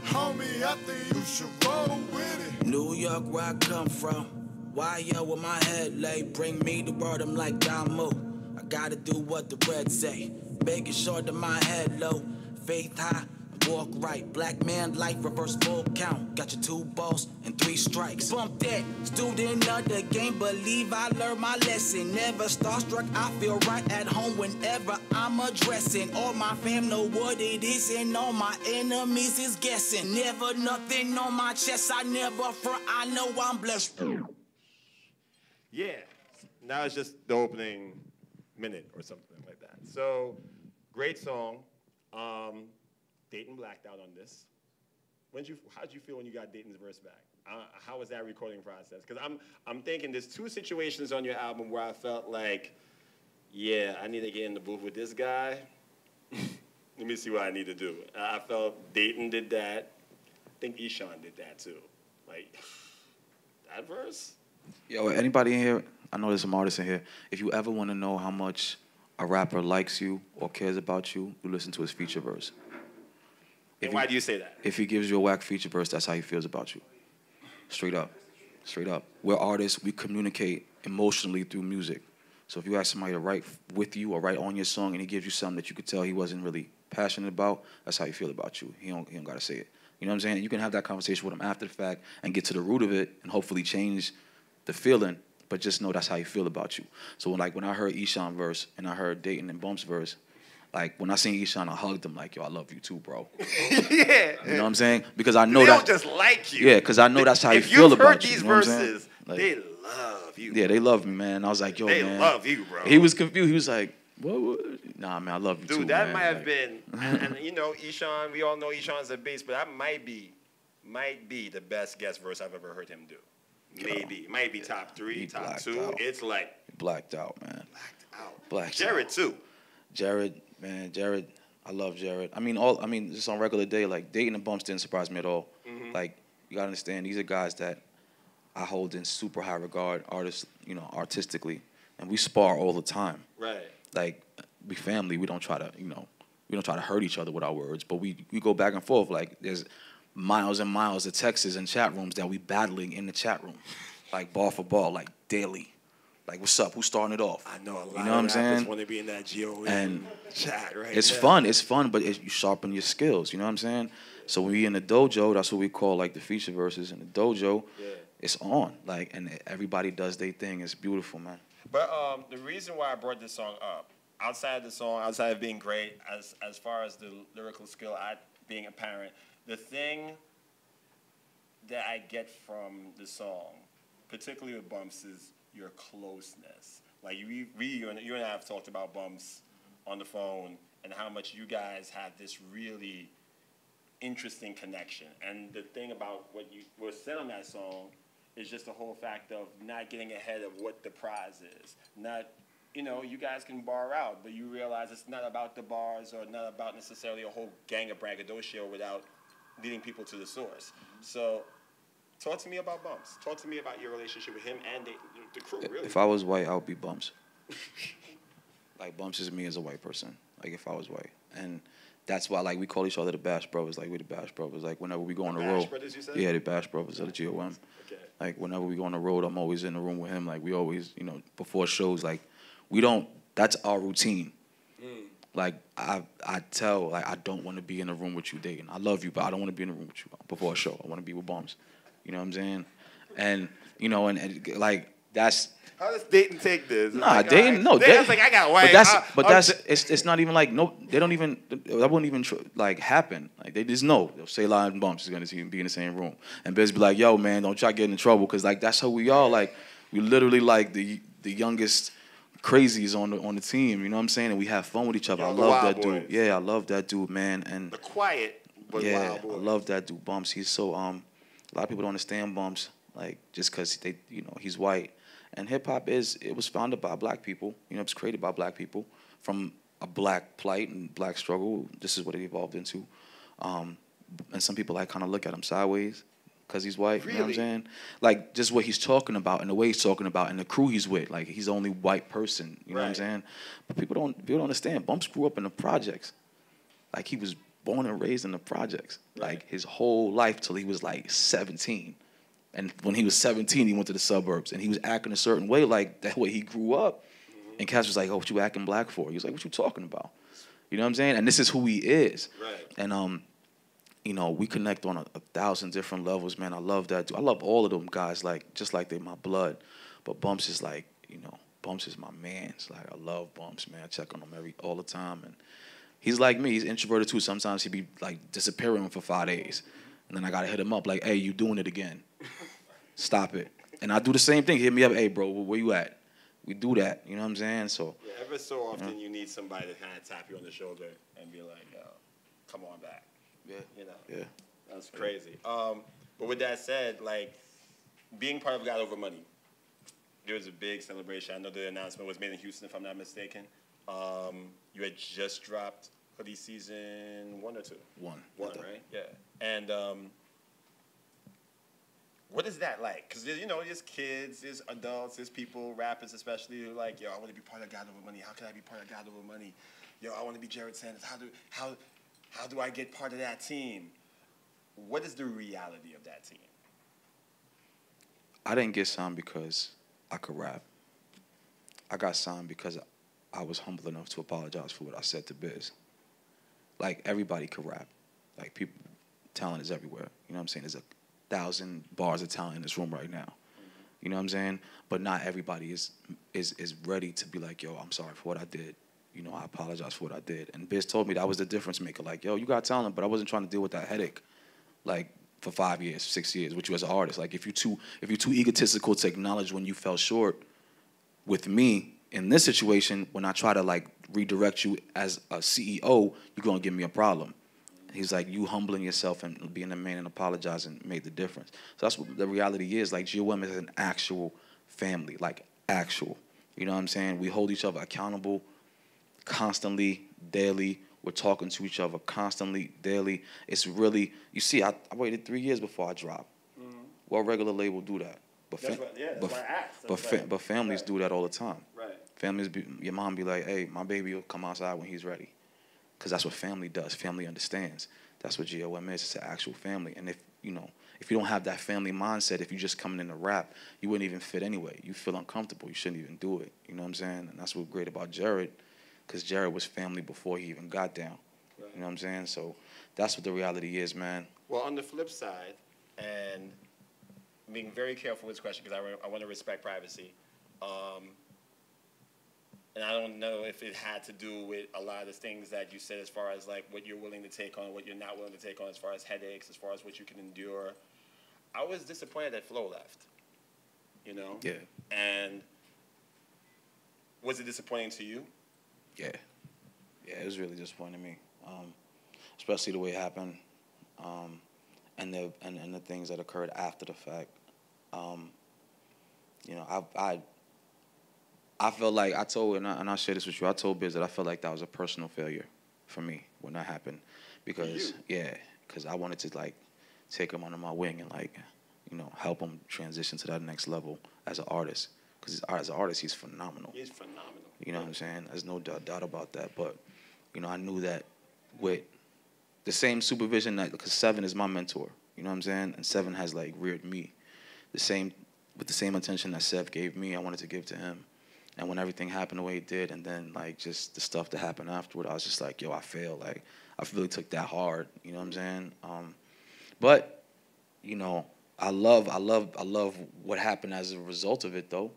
Homie, I think you should roll with it. New York, where I come from. Why yo with my head laid? Bring me the word, I'm like Damu. I gotta do what the words say. Making sure that my head low, faith high, walk right. Black man life, reverse full count. Got your 2 balls and 3 strikes. Bump that, student of the game. Believe I learned my lesson. Never starstruck, I feel right at home whenever I'm addressing. All my fam know what it is, and all my enemies is guessing. Never nothing on my chest, I never front. I know I'm blessed. Yeah. Now it's just the opening minute or something like that. So, great song. Dayton blacked out on this. How'd you feel when you got Dayton's verse back? How was that recording process? Because I'm thinking there's 2 situations on your album where I felt like, yeah, I need to get in the booth with this guy. Let me see what I need to do. I felt Dayton did that. I think Eshawn did that too. Like, that verse? Yo, anybody in here, I know there's some artists in here, if you ever want to know how much a rapper likes you or cares about you, you listen to his feature verse. And why do you say that? If he gives you a whack feature verse, that's how he feels about you. Straight up. Straight up. We're artists. We communicate emotionally through music. So if you ask somebody to write with you or write on your song and he gives you something that you could tell he wasn't really passionate about, that's how he feel about you. He don't got to say it. You know what I'm saying? You can have that conversation with him after the fact and get to the root of it and hopefully change the feeling, but just know that's how he feel about you. So when I heard Eshawn verse and I heard Dayton and Bump's verse, like, when I seen Eshawn, I hugged him like, yo, I love you too, bro. Yeah. You know what I'm saying? Because I know they that. They don't just like you. Yeah, because I know that's how he feel about you. If you've You heard know these verses, like, they love you. Yeah, they love me, man. I was like, yo, they man. They love you, bro. He was confused. He was like, what? Nah, man, I love you too, dude, that man. might have been, and you know, Eshawn, we all know Eshawn's a bass, but that might be the best guest verse I've ever heard him do. Maybe. It might be top 3, top 2. Out. It's like. Blacked out, man. Blacked out. Blacked Jared, out. too. Jared, man, I love Jared. I mean, just on regular day, like, Dayton and Bumps didn't surprise me at all. Mm-hmm. Like, you gotta understand, these are guys that I hold in super high regard, artists, you know, artistically, and we spar all the time. Right. Like, we family. We don't try to, you know, we don't try to hurt each other with our words, but we go back and forth. Like, there's miles and miles of texts and chat rooms that we battling in the chat room, like bar for bar, like daily. Like, what's up? Who's starting it off? I know a lot you know of what rappers want to be in that GOM chat, right? It's fun, but you sharpen your skills, you know what I'm saying? So when we in the dojo, that's what we call, like, the feature verses in the dojo. Yeah. It's on, like, and everybody does their thing. It's beautiful, man. But the reason why I brought this song up, outside of the song, outside of being great, as far as the lyrical skill being apparent, the thing that I get from the song, particularly with Bumps, is your closeness. Like, you and I have talked about Bumps on the phone and how much you guys have this really interesting connection. And the thing about what was said on that song is just the whole fact of not getting ahead of what the prize is. Not, you know, you guys can bar out, but you realize it's not about the bars or not about necessarily a whole gang of braggadocio without leading people to the source. So talk to me about Bumps. Talk to me about your relationship with him and the crew, really. If I was white, I would be Bumps. Like, Bumps is me as a white person, like, if I was white. And that's why, like, we call each other the Bash Brothers. Like, we're the Bash Brothers. Like, whenever we go on the road. Bash Brothers, you said? Yeah, the Bash Brothers of the GOM. Okay. Like, whenever we go on the road, I'm always in the room with him. Like, we always, you know, before shows, like, that's our routine. Like, I tell, like, I don't want to be in the room with you, Dayton. I love you, but I don't want to be in the room with you before a show. I want to be with Bumps. You know what I'm saying? And, you know, and like, that's... How does Dayton take this? Nah, like, Dayton, no. Dayton's like, I got white. It's not even like, no, they don't even, that wouldn't even, like, happen. Like, they just know. Selah and Bumps is going to be in the same room. And Biz be like, yo, man, don't try getting in trouble, because, like, that's how we are. Like, we literally, like, the youngest crazies on the team, you know what I'm saying? And we have fun with each other. I love that dude. Yeah, I love that dude, man. And the quiet but wild boy. I love that dude, Bumps. He's so, a lot of people don't understand Bumps, like, just because they, you know, he's white. And hip-hop it was founded by black people. You know, it was created by black people from a black plight and black struggle. This is what it evolved into. And some people, like, kind of look at him sideways because he's white. Really? You know what I'm saying? Like, just what he's talking about and the way he's talking about and the crew he's with. Like, he's the only white person. You know what I'm saying? But people don't understand. Bumps grew up in the projects. Like, he was born and raised in the projects. Right. Like, his whole life till he was, like, 17. And when he was 17, he went to the suburbs, and he was acting a certain way, like that way he grew up. And Cass was like, "Oh, what you acting black for?" He was like, "What you talking about?" You know what I'm saying? And this is who he is. Right. And you know, we connect on 1,000 different levels, man. I love that dude. I love all of them guys, like just like they my blood. But Bumps is like, you know, Bumps is my man's. Like I love Bumps, man. I check on him all the time. And he's like me. He's introverted too. Sometimes he be like disappearing for 5 days, and then I gotta hit him up like, "Hey, you doing it again? Stop it." And I do the same thing. Hit me up, "Hey, bro, where you at?" We do that. You know what I'm saying? So. Yeah, ever so often you need somebody to kind of tap you on the shoulder and be like, "Yo, come on back." Yeah. You know. Yeah. That's crazy. But with that said, like being part of God Over Money, there was a big celebration. I know the announcement was made in Houston, if I'm not mistaken. You had just dropped hoodie season 1 or 2? One, right? Yeah. And what is that like? Because you know, there's kids, there's adults, there's people, rappers especially, who are like, "Yo, I want to be part of God Over Money. How can I be part of God Over Money? Yo, I want to be Jared Sanders. How do I get part of that team?" What is the reality of that team? I didn't get signed because I could rap. I got signed because I was humble enough to apologize for what I said to Biz. Like, everybody could rap. Like, people, talent is everywhere. You know what I'm saying? There's 1,000 bars of talent in this room right now. You know what I'm saying? But not everybody is ready to be like, "Yo, I'm sorry for what I did. You know, I apologize for what I did." And Biz told me that was the difference maker. Like, "Yo, you got talent, but I wasn't trying to deal with that headache, like, for 5 years, 6 years with you as an artist. Like, if you're too egotistical to acknowledge when you fell short with me in this situation, when I try to like redirect you as a CEO, you're gonna give me a problem." He's like, "You humbling yourself and being a man and apologizing made the difference." So that's what the reality is. Like, GOM is an actual family, like actual. You know what I'm saying? We hold each other accountable constantly, daily. We're talking to each other constantly, daily. It's really, you see, I waited 3 years before I dropped. What regular label do that? But That's why I asked. But families do that all the time. Right. Families, your mom be like, "Hey, my baby will come outside when he's ready," because that's what family does. Family understands. That's what GOM is. It's an actual family. And if you don't have that family mindset, if you're just coming in to rap, you wouldn't even fit anyway. You feel uncomfortable. You shouldn't even do it. You know what I'm saying? And that's what's great about Jared, because Jared was family before he even got down. Right. You know what I'm saying? So that's what the reality is, man. Well, on the flip side, and being very careful with this question because I want to respect privacy, and I don't know if it had to do with a lot of the things that you said as far as like what you're willing to take on, what you're not willing to take on, as far as headaches, as far as what you can endure. I was disappointed that Flo left, you know? Yeah. And was it disappointing to you? Yeah. Yeah, it was really disappointing to me, especially the way it happened, and the things that occurred after the fact. You know, I felt like I told, and I share this with you, I told Biz that I felt like that was a personal failure for me when that happened, because I wanted to like take him under my wing and like, you know, help him transition to that next level as an artist, because as an artist he's phenomenal. He's phenomenal. You know what I'm saying? There's no doubt about that. But, you know, I knew that with the same supervision that, because Seven is my mentor, you know what I'm saying? And Seven has like reared me. With the same attention that Sev gave me, I wanted to give to him. And when everything happened the way it did, and then like just the stuff that happened afterward, I was just like, yo, I failed. Like, I really took that hard, you know what I'm saying? But, you know, I love what happened as a result of it though.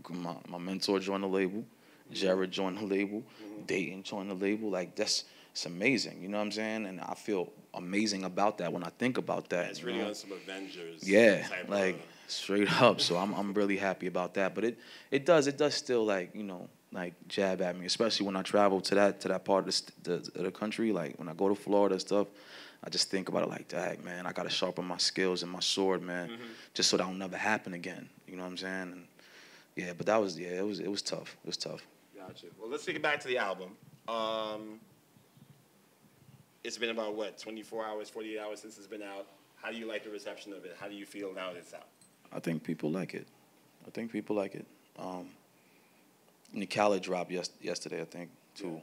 My mentor joined the label, Jared joined the label, Dayton joined the label. Like, it's amazing, you know what I'm saying? And I feel amazing about that when I think about that. It's really on some Avengers. Yeah, like straight up. So I'm really happy about that. But it does still like, you know, like jab at me, especially when I travel to that part of the country. Like when I go to Florida and stuff, I just think about it like, dang, man, I gotta sharpen my skills and my sword, man, just so that'll never happen again. You know what I'm saying? And yeah, but it was tough. It was tough. Gotcha. Well, let's take it back to the album. It's been about, 24 hours, 48 hours since it's been out. How do you like the reception of it? How do you feel now that it's out? I think people like it. And the Khaled dropped yesterday, I think, too.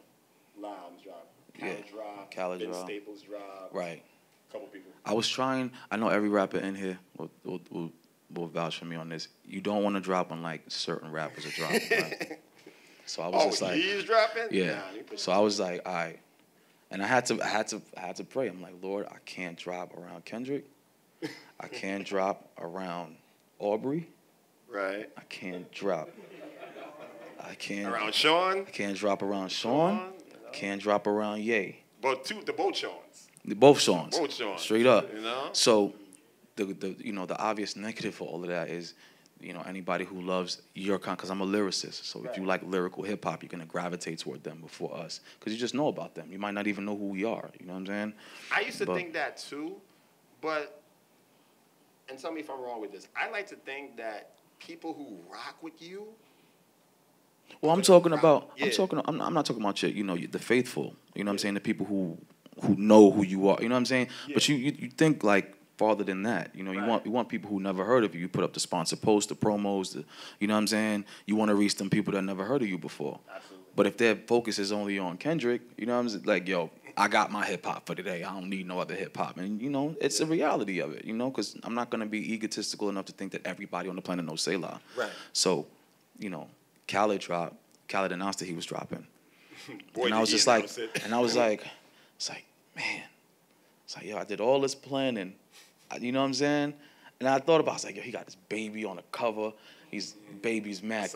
Yeah. Limes dropped. Khaled Vince dropped. Staples dropped. Right. A couple people. I was trying. I know every rapper in here will vouch for me on this. You don't want to drop on like certain rappers are dropping. Right? So I was just like, he's dropping? yeah. Nah, So I was like, all right. And I had to pray. I'm like, Lord, I can't drop around Kendrick. I can't drop around Aubrey. Right. I can't drop. Around Sean? I can't drop around Sean. You know? Can't drop around Ye. But the both Seans. Both Seans. Both Seans. Straight up. You know? So the obvious negative for all of that is, anybody who loves your because I'm a lyricist. So if you like lyrical hip hop, you're gonna gravitate toward them before us because you just know about them. You might not even know who we are. You know what I'm saying? I used to think that too, but and tell me if I'm wrong with this. I like to think that people who rock with you. Well, I'm talking about. Yeah. I'm not talking about the faithful. You know what I'm saying? The people who know who you are. You know what I'm saying? Yeah. But you think like farther than that. You want people who never heard of you. You put up the sponsor posts, the promos, you know what I'm saying? You want to reach them people that never heard of you before. Absolutely. But if their focus is only on Kendrick, you know what I'm saying? Like, yo, I got my hip hop for today. I don't need no other hip hop. And it's the reality of it, because I'm not gonna be egotistical enough to think that everybody on the planet knows Selah. Right. So, Khaled announced that he was dropping. Boy, and I was just like, it's like, man, it's like, yo, I did all this planning. You know what I'm saying? And I thought about it. I was like, yo, he got this baby on the cover. Baby's mad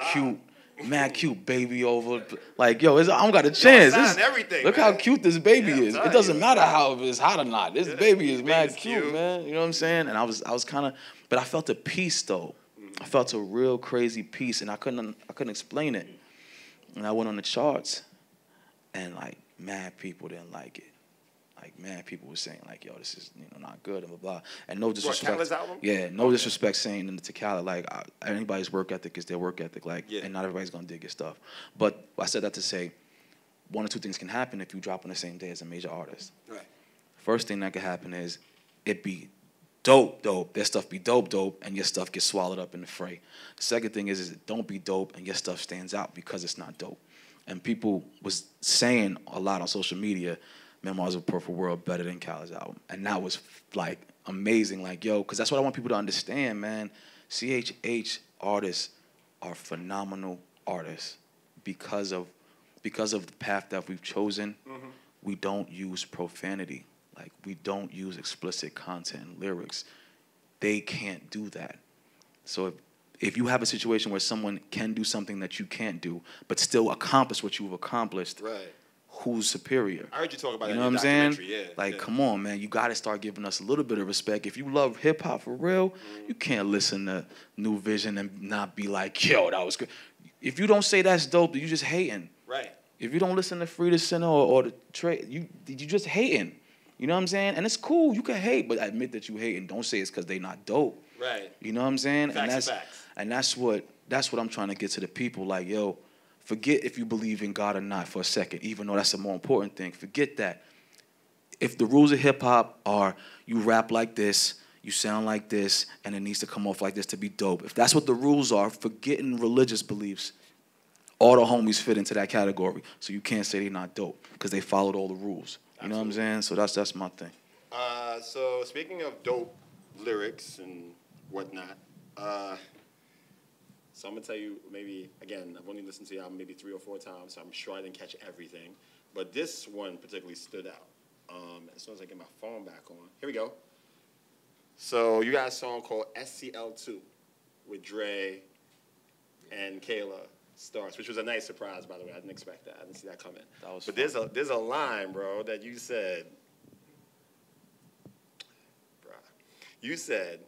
cute baby over. Like, yo, I don't got a chance. Look how cute this baby is. It doesn't matter if it's hot or not. This baby is mad cute, man. You know what I'm saying? And I was kind of, but I felt a peace though. I felt a real crazy peace, and I couldn't explain it. And I went on the charts, and like mad people didn't like it. Like, man, people were saying, like, yo, this is, not good, and blah, blah. And no disrespect. Khaled's album? Yeah, no disrespect saying to Khaled, like, anybody's work ethic is their work ethic, like, and not everybody's going to dig your stuff. But I said that to say, one or two things can happen if you drop on the same day as a major artist. Right. First thing that could happen is it be dope. Their stuff be dope, and your stuff gets swallowed up in the fray. The second thing is it don't be dope, and your stuff stands out because it's not dope. And people was saying a lot on social media, Memoirs of a Perfect World better than Khaled's album. And that was, like, amazing. Like, yo, because that's what I want people to understand, man. CHH artists are phenomenal artists because of the path that we've chosen. Mm-hmm. We don't use profanity. Like, we don't use explicit content and lyrics. They can't do that. So if you have a situation where someone can do something that you can't do, but still accomplish what you've accomplished, right. Who's superior? I heard you talk about that. You know what I'm saying? Yeah, like, come on, man. You got to start giving us a little bit of respect. If you love hip hop for real, you can't listen to New Vision and not be like, yo, that was good. If you don't say that's dope, you just hating. Right. If you don't listen to Free the Sinner or the Trey, you just hating. You know what I'm saying? And it's cool. You can hate, but admit that you hate and don't say it's because they not dope. Right. You know what I'm saying? Facts. And that's what I'm trying to get to the people. Like, yo, forget if you believe in God or not for a second, even though that's a more important thing. Forget that. If the rules of hip-hop are you rap like this, you sound like this, and it needs to come off like this to be dope, if that's what the rules are, forgetting religious beliefs, all the homies fit into that category. So you can't say they're not dope because they followed all the rules. You know what I'm saying? So that's my thing. So speaking of dope lyrics and whatnot, so I'm going to tell you maybe, again, I've only listened to the album maybe 3 or 4 times, so I'm sure I didn't catch everything. But this one particularly stood out. As soon as I get my phone back on. Here we go. So you got a song called SCL2 with Dre and Kayla Stars, which was a nice surprise, by the way. I didn't expect that. I didn't see that coming. But there's a line, bro, that you said. You said,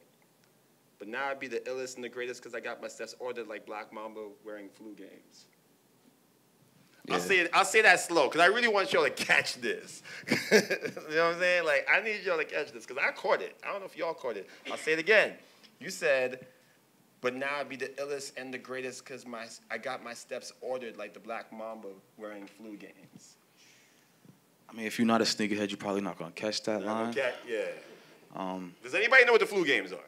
but now I'd be the illest and the greatest because I got my steps ordered like Black Mamba wearing flu games. Yeah. I'll say that slow because I really want y'all to catch this. You know what I'm saying? Like, I need y'all to catch this because I caught it. I don't know if y'all caught it. I'll say it again. You said, but now I'd be the illest and the greatest because I got my steps ordered like the Black Mamba wearing flu games. I mean, if you're not a sneakerhead, you're probably not going to catch that line. Yeah. Does anybody know what the flu games are?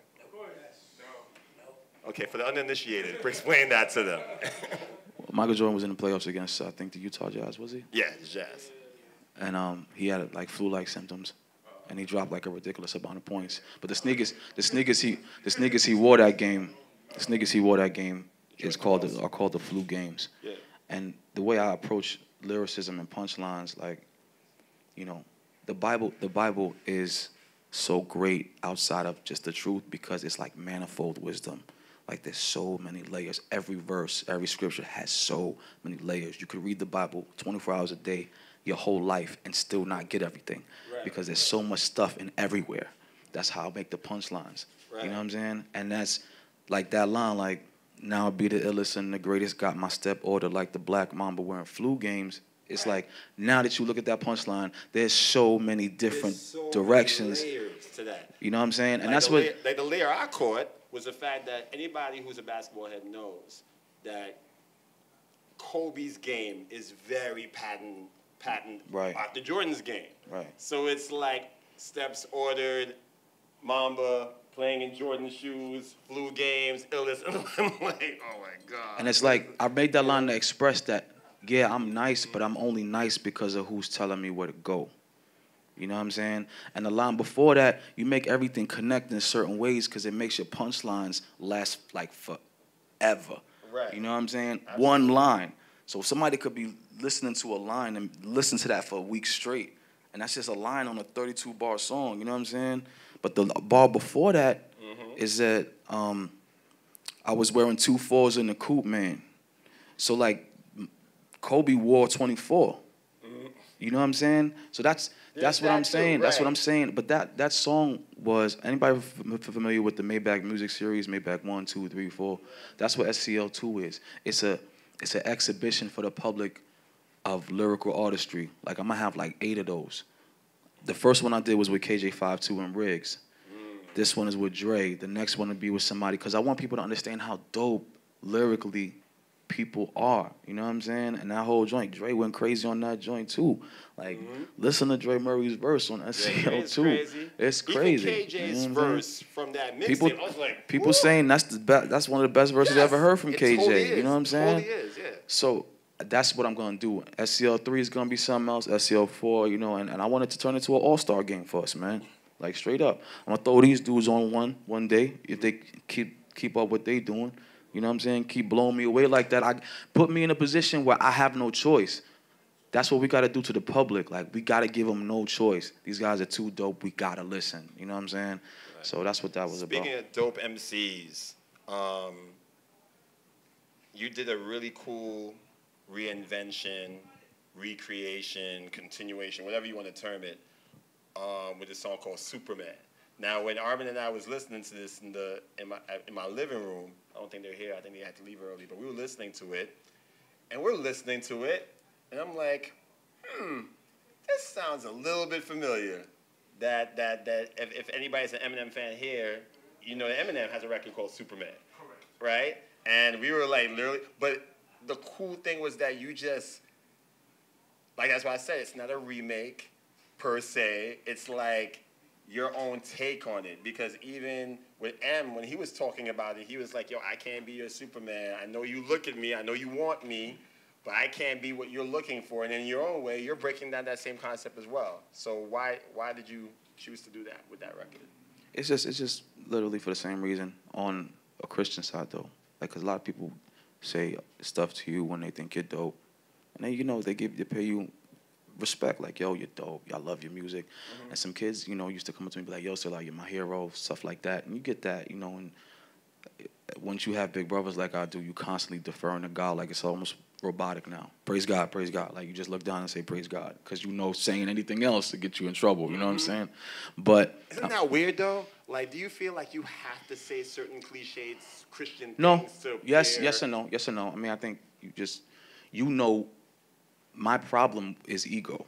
Okay, for the uninitiated, explain that to them. Michael Jordan was in the playoffs against, I think, the Utah Jazz, was he? Yeah, the Jazz. And he had like flu-like symptoms, and he dropped like a ridiculous amount of points. But the sneakers he wore that game, are called the flu games. Yeah. And the way I approach lyricism and punchlines, like, you know, the Bible is so great outside of just the truth because it's like manifold wisdom. Like there's so many layers. Every verse, every scripture has so many layers. You could read the Bible 24 hours a day, your whole life, and still not get everything. Right. Because there's so much stuff in everywhere. That's how I make the punchlines. Right. You know what I'm saying? And that's like that line, like, now I be the illest and the greatest, got my step order like the black mamba wearing flu games. It's right. Like, now that you look at that punchline, there's so many different directions. Many layers to that. You know what I'm saying? And like that's what... Like the layer I caught was the fact that anybody who's a basketball head knows that Kobe's game is very patent right. after Jordan's game. Right. So it's like steps ordered, Mamba playing in Jordan shoes, flu games, illness. I'm like, oh my God. And it's like, I made that line to express that, yeah, I'm nice, but I'm only nice because of who's telling me where to go. You know what I'm saying? And the line before that, you make everything connect in certain ways because it makes your punchlines last like forever. Right. You know what I'm saying? Absolutely. One line. So somebody could be listening to a line and listen to that for a week straight. And that's just a line on a 32-bar song. You know what I'm saying? But the bar before that is that I was wearing 2 4s in the coupe, man. So, like, Kobe wore 24. You know what I'm saying? So that's what I'm saying. Right. That's what I'm saying. But that song was, anybody familiar with the Maybach music series, Maybach 1, 2, 3, 4? That's what SCL2 is. It's an exhibition for the public of lyrical artistry. Like, I'm going to have like 8 of those. The first one I did was with KJ52 and Riggs. This one is with Dre. The next one would be with somebody, because I want people to understand how dope lyrically people are. You know what I'm saying? And that whole joint, Dre went crazy on that joint too. Like, listen to Dre Murray's verse on SCL2. It's crazy. Even KJ's verse from that mixtape, I was like, people saying that's one of the best verses I ever heard from KJ. Totally you know what I'm saying? It totally is, yeah. So that's what I'm gonna do. SCL3 is gonna be something else. SCL4, you know, and I want it to turn into an all-star game for us, man. Like, straight up. I'm gonna throw these dudes on one day if they keep up what they doing. You know what I'm saying? Keep blowing me away like that. Put me in a position where I have no choice. That's what we got to do to the public. Like, we got to give them no choice. These guys are too dope. We got to listen. You know what I'm saying? Right. So that's what that was about. Speaking of dope MCs, you did a really cool reinvention, recreation, continuation, whatever you want to term it, with a song called Superman. Now, when Armin and I was listening to this in my living room, I don't think they're here. I think they had to leave early, but we were listening to it, and we're listening to it, and I'm like, this sounds a little bit familiar. That if anybody's an Eminem fan here, you know that Eminem has a record called Superman, right? And we were like literally, but the cool thing was that you just, like, that's why I said it's not a remake per se. It's like your own take on it, because even with M, when he was talking about it, he was like, yo, I can't be your Superman. I know you look at me, I know you want me, but I can't be what you're looking for. And in your own way, you're breaking down that same concept as well. So why did you choose to do that with that record? It's just literally for the same reason on a Christian side, though. Like, because a lot of people say stuff to you when they think you're dope, and then, you know, they pay you respect, like, yo, you're dope, I love your music. And some kids, you know, used to come up to me and be like, yo, Selah, you're my hero, stuff like that. And you get that, you know, and once you have big brothers like I do, you constantly deferring to God, like it's almost robotic now. Praise God, praise God. Like, you just look down and say praise God, because you know saying anything else to get you in trouble, you know what I'm saying? But isn't that weird, though? Like, do you feel like you have to say certain cliches, Christian no. things to yes and no. Yes and no. I mean, I think you know, my problem is ego.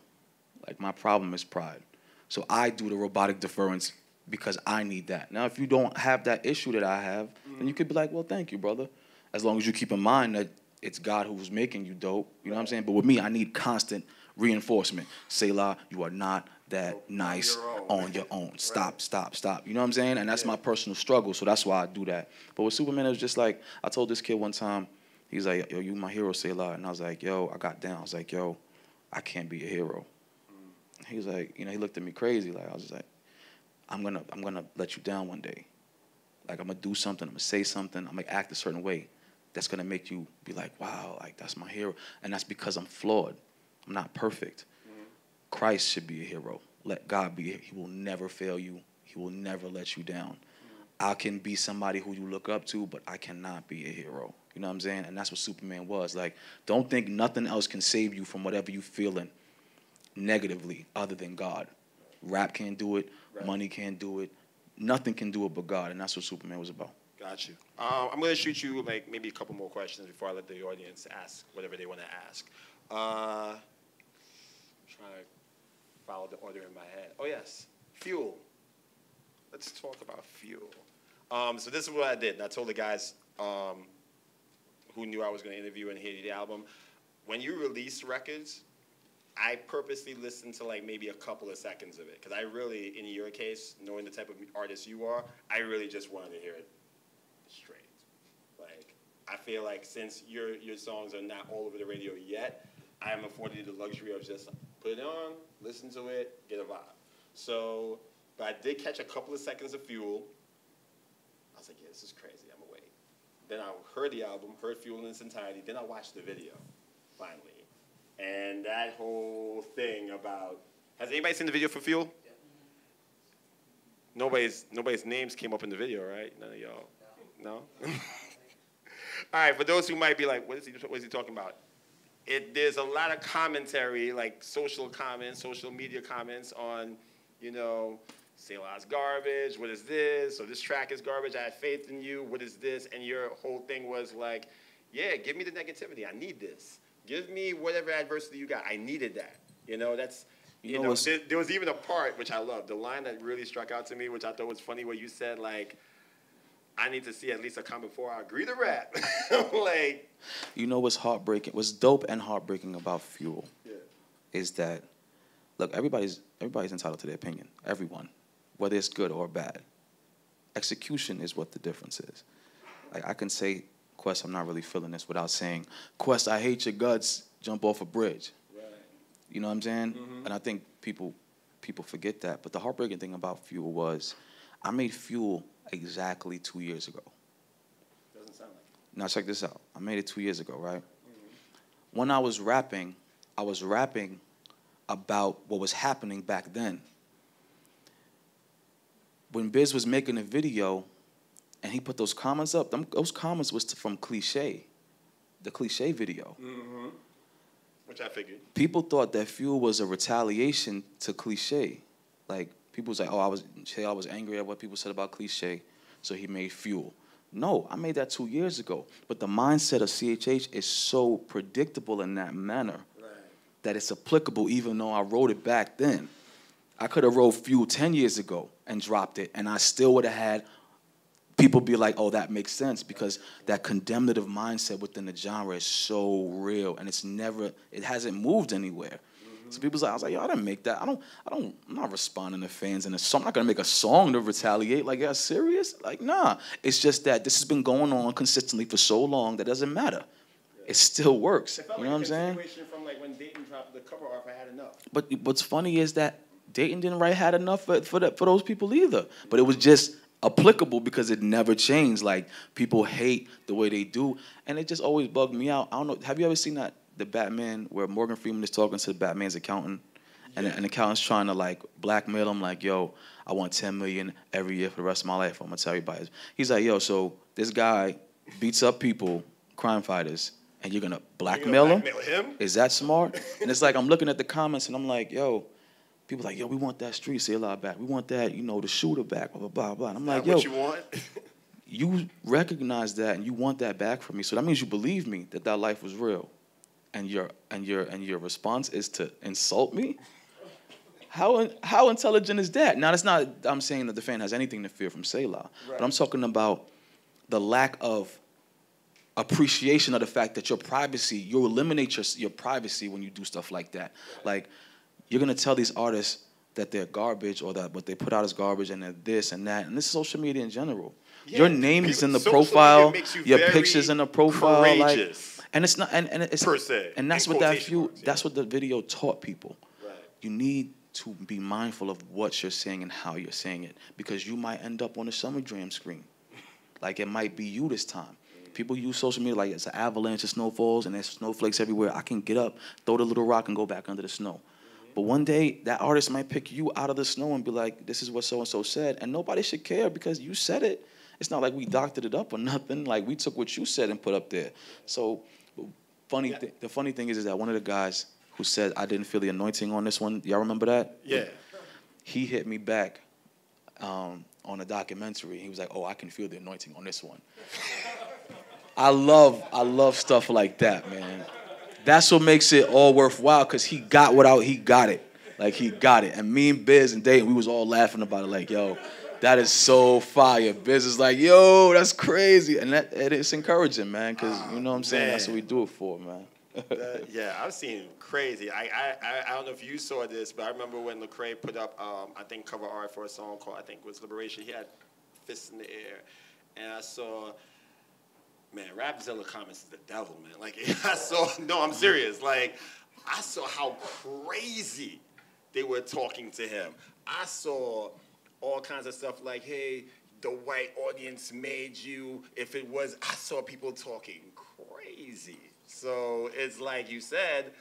Like, my problem is pride. So I do the robotic deference because I need that. Now, if you don't have that issue that I have, then you could be like, well, thank you, brother. As long as you keep in mind that it's God who's making you dope. You know what I'm saying? But with me, I need constant reinforcement. Selah, you are not that nice on your own. Stop, stop, stop. You know what I'm saying? And that's my personal struggle, so that's why I do that. But with Superman, it was just like, I told this kid one time, he's like, yo, you my hero, Selah. And I was like, yo, I got down. I was like, yo, I can't be a hero. He was like, you know, he looked at me crazy. Like, I was just like, I'm gonna let you down one day. Like, I'm gonna do something, I'm gonna say something, I'm gonna act a certain way that's gonna make you be like, wow, like that's my hero. And that's because I'm flawed. I'm not perfect. Christ should be a hero. Let God be. He will never fail you. He will never let you down. I can be somebody who you look up to, but I cannot be a hero. You know what I'm saying? And that's what Superman was. Like, don't think nothing else can save you from whatever you're feeling negatively other than God. Rap can't do it. Money can't do it. Nothing can do it but God. And that's what Superman was about. Got you. I'm going to shoot you like maybe a couple more questions before I let the audience ask whatever they want to ask. Trying to follow the order in my head. Oh, yes. Fuel. Let's talk about fuel. So this is what I did. And I told the guys who knew I was going to interview and hear the album, when you release records, I purposely listened to like maybe a couple of seconds of it. Because I really, in your case, knowing the type of artist you are, I really just wanted to hear it straight. Like, I feel like since your songs are not all over the radio yet, I am afforded the luxury of just put it on, listen to it, get a vibe. So, but I did catch a couple of seconds of Fuel. I was like, yeah, this is crazy. I'm gonna wait. Then I heard the album, heard Fuel in its entirety. Then I watched the video, finally. And that whole thing about, has anybody seen the video for Fuel? Yeah. Nobody's names came up in the video, right? None of y'all. No? All right, for those who might be like, what is he talking about? There's a lot of commentary, like social comments, social media comments on, you know, Selah's garbage, what is this? So this track is garbage, I have faith in you, what is this? And your whole thing was like, yeah, give me the negativity, I need this. Give me whatever adversity you got, I needed that. You know, that's, you know there was even a part, which I love, the line that really struck out to me, which I thought was funny, where you said, like, I need to see at least a comment before I agree to rap. Like, you know what's heartbreaking, what's dope and heartbreaking about Fuel is that, look, everybody's entitled to their opinion, everyone, whether it's good or bad. Execution is what the difference is. Like, I can say, Quest, I'm not really feeling this, without saying, Quest, I hate your guts, jump off a bridge. Right. You know what I'm saying? Mm-hmm. And I think people forget that. But the heartbreaking thing about Fuel was, I made Fuel exactly 2 years ago. Doesn't sound like it. Now check this out. I made it 2 years ago, right? Mm-hmm. When I was rapping about what was happening back then. When Biz was making a video and he put those comments up, those comments was from Cliché, the Cliché video. Mm-hmm. Which I figured. People thought that Fuel was a retaliation to Cliché. Like, people was like, oh, I was angry at what people said about Cliché, so he made Fuel. No, I made that 2 years ago. But the mindset of CHH is so predictable in that manner that it's applicable even though I wrote it back then. I could have wrote Fuel 10 years ago and dropped it, and I still would have had people be like, oh, that makes sense, because that condemnative mindset within the genre is so real, and it hasn't moved anywhere. Mm-hmm. So people's like, I was like, yo, I didn't make that. I'm not responding to fans in a song. I'm not gonna make a song to retaliate. Like, yeah, serious? Like, nah. It's just that this has been going on consistently for so long that doesn't matter. It still works. You know what I'm saying? From like when Dauphin dropped the cover art, I Had Enough. But what's funny is that Dauphin didn't write Had Enough for those people either. But it was just applicable because it never changed. Like, people hate the way they do, and it just always bugged me out. I don't know. Have you ever seen the Batman where Morgan Freeman is talking to Batman's accountant, and the accountant's trying to like blackmail him, like, yo, I want $10 million every year for the rest of my life. I'm gonna tell everybody. He's like, yo, so this guy beats up people, crime fighters, and you're gonna blackmail him? Is that smart? And it's like, I'm looking at the comments and I'm like, yo, people like, yo, we want that street Selah back. We want that, you know, the shooter back, blah, blah, blah, blah. And I'm like, yo, what you want? You recognize that and you want that back from me. So that means you believe me that life was real. And your response is to insult me? How intelligent is that? Now, that's not, I'm saying that the fan has anything to fear from Selah. Right. But I'm talking about the lack of appreciation of the fact that your privacy, you eliminate your privacy when you do stuff like that. Right. Like, you're going to tell these artists that they're garbage or that what they put out is garbage and they're this and that. And this is social media in general. Yeah, your name is in the profile, your picture's in the profile. Like, and it's not, and it's, per se, and that's what that's what the video taught people. Right. You need to be mindful of what you're saying and how you're saying it, because you might end up on a Summer Jam screen. Like, it might be you this time. people use social media like it's an avalanche of snowfalls and there's snowflakes everywhere. I can get up, throw the little rock, and go back under the snow. But one day, that artist might pick you out of the snow and be like, this is what so-and-so said. And nobody should care because you said it. It's not like we doctored it up or nothing. Like, we took what you said and put up there. So the funny thing is that one of the guys who said, I didn't feel the anointing on this one, y'all remember that? Yeah. He hit me back on a documentary. He was like, oh, I can feel the anointing on this one. I love stuff like that, man. That's what makes it all worthwhile, because he got it. Like, he got it. And me and Biz and Dayton, we was all laughing about it, like, yo, that is so fire. Biz is like, yo, that's crazy. And it's encouraging, man, because, you know what I'm saying? Man. That's what we do it for, man. Yeah, I've seen crazy. I don't know if you saw this, but I remember when Lecrae put up, I think, cover art for a song called, I think it was Liberation. He had fists in the air. And I saw, man, Rapzilla comments is the devil, man. Like, I'm serious. Like, I saw how crazy they were talking to him. I saw all kinds of stuff like, hey, the white audience made you. I saw people talking crazy. So it's like you said,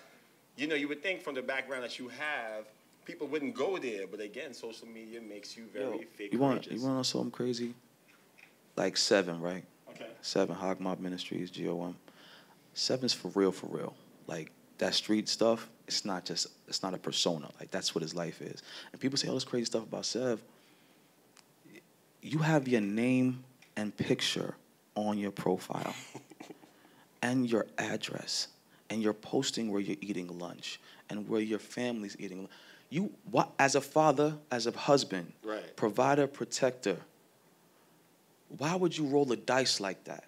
you know, you would think from the background that you have, people wouldn't go there. But again, social media makes you very fake. You want to know something crazy? Like 7, right? Okay. 7, Hog Mob Ministries, GOM. 7's for real, for real. Like, that street stuff, it's not a persona. Like, that's what his life is. And people say all this crazy stuff about Sev. You have your name and picture on your profile and your address, and you're posting where you're eating lunch and where your family's eating lunch. As a father, as a husband, right, provider, protector, why would you roll the dice like that?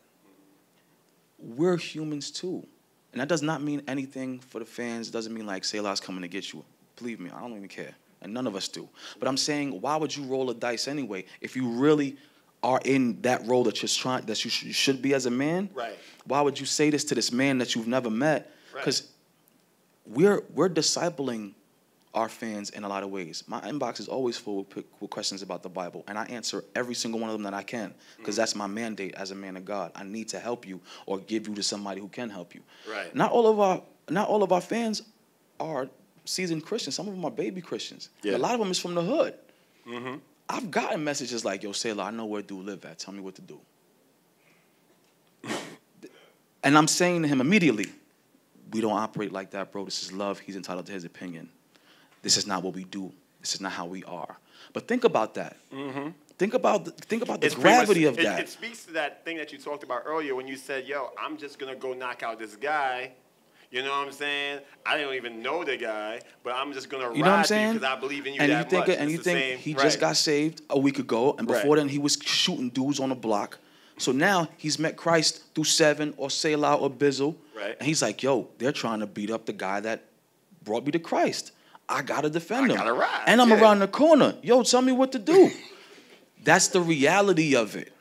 We're humans too. And that does not mean anything for the fans. It doesn't mean like Selah's coming to get you. Believe me, I don't even care. And none of us do. But I'm saying, why would you roll a dice anyway if you really are in that role that you should be as a man? Right. Why would you say this to this man that you've never met? Because we're discipling our fans in a lot of ways. My inbox is always full with questions about the Bible, and I answer every single one of them that I can, because that's my mandate as a man of God. I need to help you or give you to somebody who can help you. Right. Not all of our fans are seasoned Christians. Some of them are baby Christians. Yeah. A lot of them is from the hood. Mm-hmm. I've gotten messages like, yo, Selah, I know where dude live at. Tell me what to do. And I'm saying to him immediately, we don't operate like that, bro. This is love. He's entitled to his opinion. This is not what we do. This is not how we are. But think about that. Mm-hmm. Think about the gravity of that. It speaks to that thing that you talked about earlier when you said, yo, I'm just going to go knock out this guy. You know what I'm saying? I don't even know the guy, but I'm just going to ride you because I believe in you that much. And you think he just got saved a week ago, and before then he was shooting dudes on the block. So now he's met Christ through 7 or Selah or Bizzle. Right. And he's like, yo, they're trying to beat up the guy that brought me to Christ. I got to defend him. I got to ride. And I'm around the corner. Yo, tell me what to do. That's the reality of it.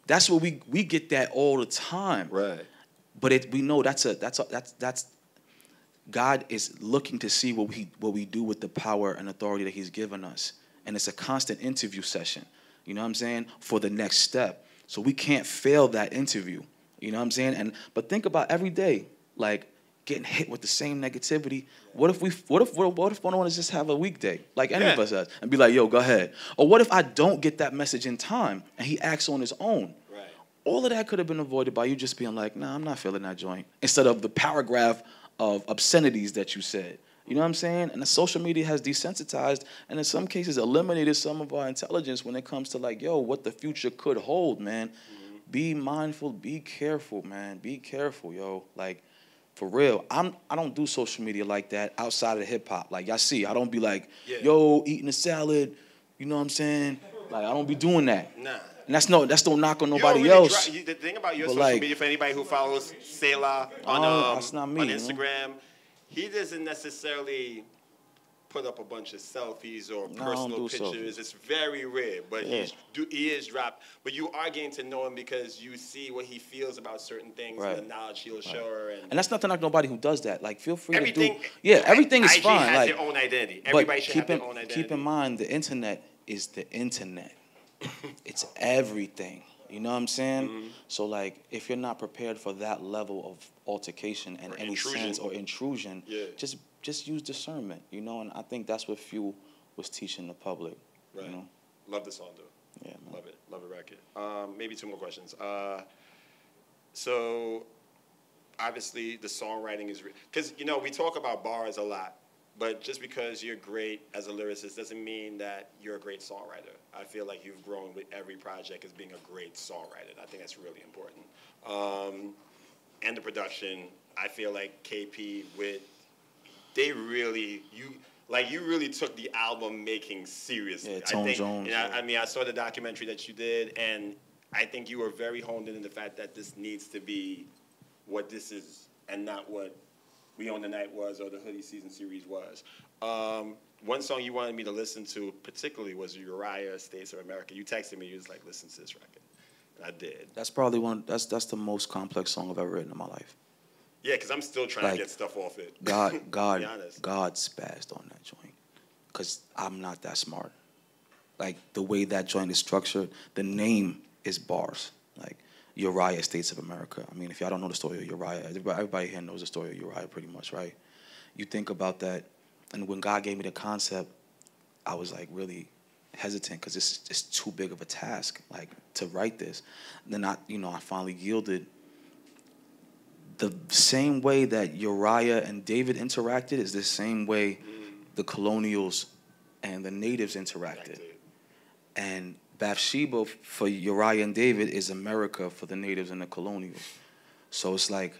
That's what we get that all the time. Right. But we know that's God is looking to see what we do with the power and authority that he's given us. And it's a constant interview session. You know what I'm saying? For the next step. So we can't fail that interview. You know what I'm saying? But think about every day, like getting hit with the same negativity. What if one of us just have a weekday, like any of us has, and be like, yo, go ahead. Or what if I don't get that message in time and he acts on his own? Right. All of that could have been avoided by you just being like, nah, I'm not feeling that joint. Instead of the paragraph of obscenities that you said. You know what I'm saying? And the social media has desensitized and in some cases eliminated some of our intelligence when it comes to like, yo, what the future could hold, man. Mm-hmm. Be mindful, be careful, man. Be careful, yo. Like, for real, I don't do social media like that outside of hip hop. Like y'all see, I don't be like, yo, eating a salad. You know what I'm saying? Like I don't be doing that. Nah. And that's no knock on nobody else. The thing about your social media, for anybody who follows Selah on Instagram, he doesn't necessarily put up a bunch of selfies or personal pictures. It's very rare, but he is dropped. But you are getting to know him because you see what he feels about certain things and the knowledge he'll show her. And that's not to knock nobody who does that. Like, feel free to do. Yeah, everything is fine. IG has their own identity. Everybody should have their own identity. Keep in mind, the internet is the internet. It's everything. You know what I'm saying? So like, if you're not prepared for that level of altercation and any sense or intrusion, just use discernment, you know. And I think that's what Fuel was teaching the public. Right. You know? Love the song though. Yeah, man. Love it. Love the record. Maybe two more questions. So obviously the songwriting is because you know we talk about bars a lot, but just because you're great as a lyricist doesn't mean that you're a great songwriter. I feel like you've grown with every project as being a great songwriter. I think that's really important. And the production, I feel like KP they really you really took the album making seriously. Yeah, Tone Jones. You know, I mean, I saw the documentary that you did, and I think you were very honed in the fact that this needs to be what this is and not what We Own the Night was or the Hoodie Season series was. One song you wanted me to listen to particularly was Uriah, States of America. You texted me, you was like, listen to this record. And I did. That's probably that's the most complex song I've ever written in my life. Yeah, because I'm still trying to get stuff off it. God spazzed on that joint. Because I'm not that smart. Like, the way that joint is structured, the name is bars. Like, Uriah, States of America. I mean, if y'all don't know the story of Uriah, everybody here knows the story of Uriah pretty much, right? You think about that, and when God gave me the concept, I was, like, really hesitant because it's too big of a task, like, to write this. And then I finally yielded. The same way that Uriah and David interacted is the same way the colonials and the natives interacted. And Bathsheba for Uriah and David is America for the natives and the colonials. So it's like,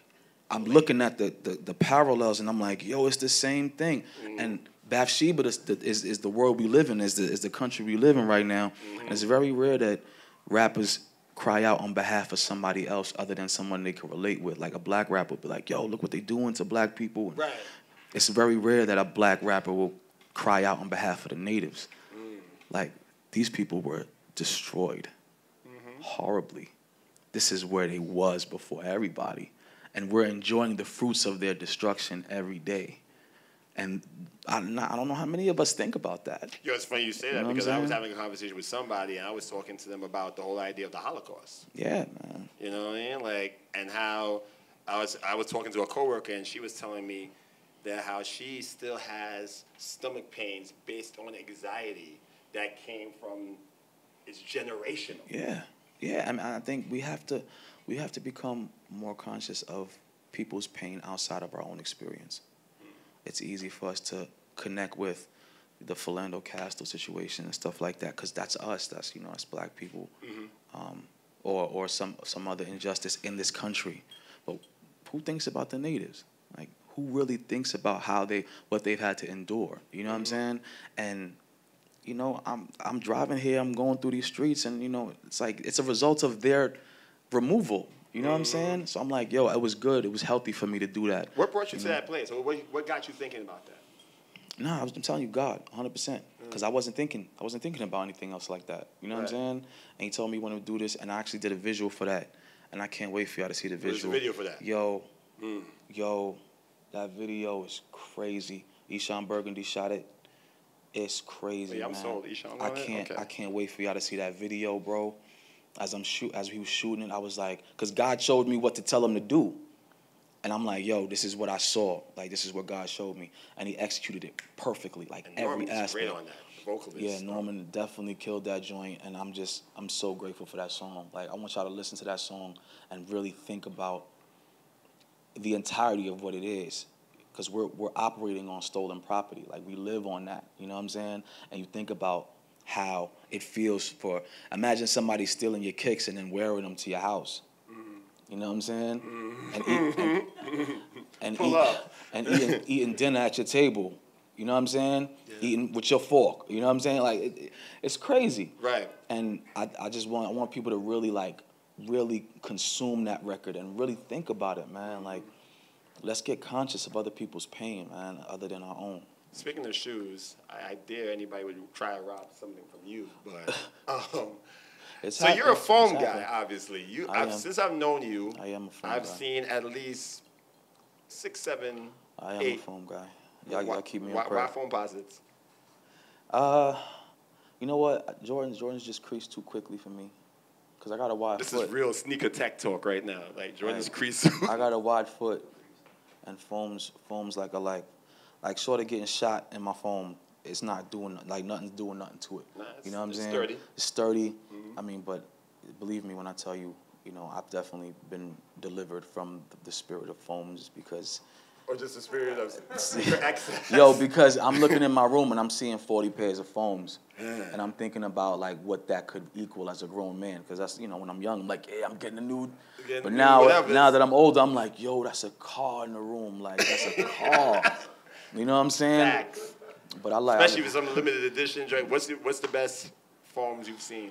I'm looking at the parallels and I'm like, yo, it's the same thing. And Bathsheba is the world we live in, is the country we live in right now. And it's very rare that rappers cry out on behalf of somebody else other than someone they can relate with. Like a black rapper would be like, yo, look what they doing to black people. Right. It's very rare that a black rapper will cry out on behalf of the natives. Like, these people were destroyed horribly. This is where they was before everybody. And we're enjoying the fruits of their destruction every day. And I don't know how many of us think about that. Yo, it's funny you say that because I was having a conversation with somebody and I was talking to them about the whole idea of the Holocaust. Yeah, man. You know what I mean? Like, and how I was talking to a coworker and she was telling me that how she still has stomach pains based on anxiety that came from it's generational. Yeah. I mean, I think we have to become more conscious of people's pain outside of our own experience. It's easy for us to connect with the Philando Castile situation and stuff like that, because that's us. That's us black people, or some other injustice in this country. But who thinks about the natives? Like, who really thinks about what they've had to endure? You know what I'm saying? And I'm driving here. I'm going through these streets, and it's like it's a result of their removal. You know what I'm saying? So I'm like, yo, it was good. It was healthy for me to do that. What brought you to that place? What got you thinking about that? No, I'm telling you, God, 100%. Because I wasn't thinking about anything else like that. You know what I'm saying? And he told me when to do this, and I actually did a visual for that. And I can't wait for y'all to see the visual. What's the video for that? Yo, that video is crazy. Eshawn Burgundy shot it. It's crazy, I'm man. sold. Eshawn, I can't wait for y'all to see that video, bro. As he was shooting it, I was like, because God showed me what to tell him to do. And I'm like, yo, this is what I saw. Like, this is what God showed me. And he executed it perfectly, like and every aspect. Great on that, the vocalist. Yeah, Norman definitely killed that joint. And I'm so grateful for that song. Like, I want y'all to listen to that song and really think about the entirety of what it is. Because we're operating on stolen property. Like, we live on that. You know what I'm saying? And you think about how it feels imagine somebody stealing your kicks and then wearing them to your house. You know what I'm saying? And eating dinner at your table. You know what I'm saying? Yeah. Eating with your fork. You know what I'm saying? Like, it's crazy. Right. And I want people to really consume that record and really think about it, man. Like, let's get conscious of other people's pain, man, other than our own. Speaking of shoes, I dare anybody would try to rob something from you, but so you're a foam guy, obviously. Since I've known you, I am a foam guy. I've seen at least 6, 7, I am 8. A foam guy. Y'all gotta keep me in prayer. Why foam posits? You know what? Jordan's just creased too quickly for me. because I got a wide This foot. is real sneaker tech talk right now. Like Jordan's Like, crease. I got a wide foot, and foams like short of getting shot in my foam. It's not doing nothing's doing nothing to it. Nah, you know what I'm saying? Sturdy. It's sturdy. I mean, but believe me when I tell you, I've definitely been delivered from the spirit of foams because. Or just the spirit of sneaker excess. Yo, because I'm looking in my room and I'm seeing 40 pairs of foams, and I'm thinking about like what that could equal as a grown man. Because that's when I'm young, I'm like, hey, I'm getting a nude. But now that I'm older, I'm like, yo, that's a car in the room. Like that's a car. You know what I'm saying? Facts. But I like, especially with some limited edition joint. What's the best foams you've seen?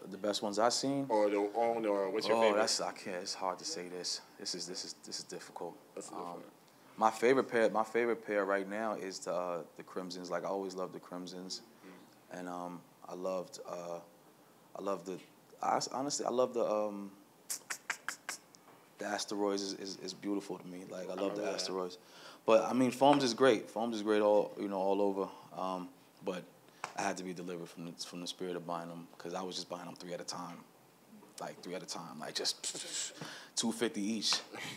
The best ones I've seen. Or the own, or what's your favorite? I can't. It's hard to say this. This is difficult. That's different. My favorite pair right now is the Crimsons. Like I always loved the Crimsons, and I love the Asteroids is beautiful to me. Like I love the Asteroids, but I mean Foams is great. Foams is great all over. But I had to be delivered from the spirit of buying them because I was just buying them 3 at a time, like just $250 each.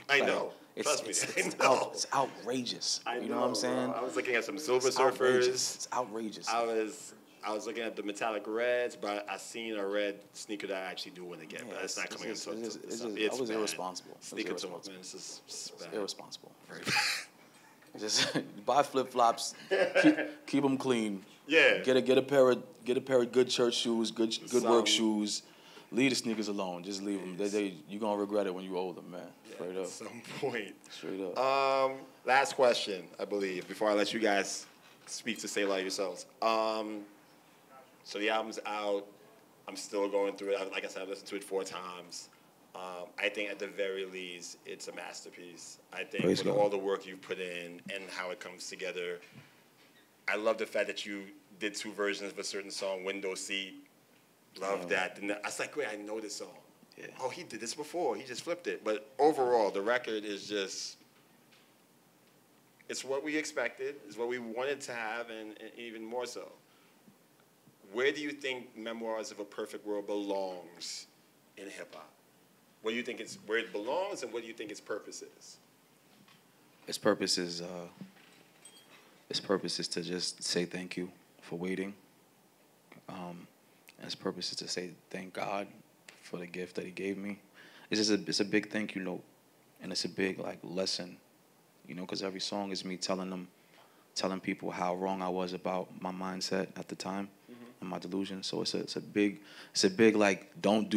I know. Trust me. It's outrageous. You know what I'm saying? Bro. I was looking at some Silver Surfers. Outrageous. It's outrageous. I was looking at the metallic reds, but I seen a red sneaker that I actually do want to get, but it's not coming until I was irresponsible. Sneaker talk, man. It's just bad. It's irresponsible. Just buy flip flops, keep them clean. Yeah. Get a pair of good church shoes, good work shoes. Leave the sneakers alone. Just leave them. You're gonna regret it when you're older, man. Straight up. At some point. Straight up. Last question, I believe, before I let you guys speak to Selah yourselves. So the album's out. I'm still going through it. Like I said, I've listened to it 4 times. I think at the very least, it's a masterpiece. I think with all the work you've put in and how it comes together, I love the fact that you did 2 versions of a certain song, Window Seat. Love that. And I was like, wait, I know this song. Yeah. Oh, he did this before. He just flipped it. But overall, the record is just, it's what we expected. It's what we wanted to have, and even more so. Where do you think Memoirs of a Perfect World belongs in hip-hop? Where do you think where it belongs, and what do you think its purpose is? Its purpose is to just say thank you for waiting. Its purpose is to say thank God for the gift that He gave me. It's a big thank you note, and it's a big lesson, because every song is me telling people how wrong I was about my mindset at the time and my delusion. So it's a big don't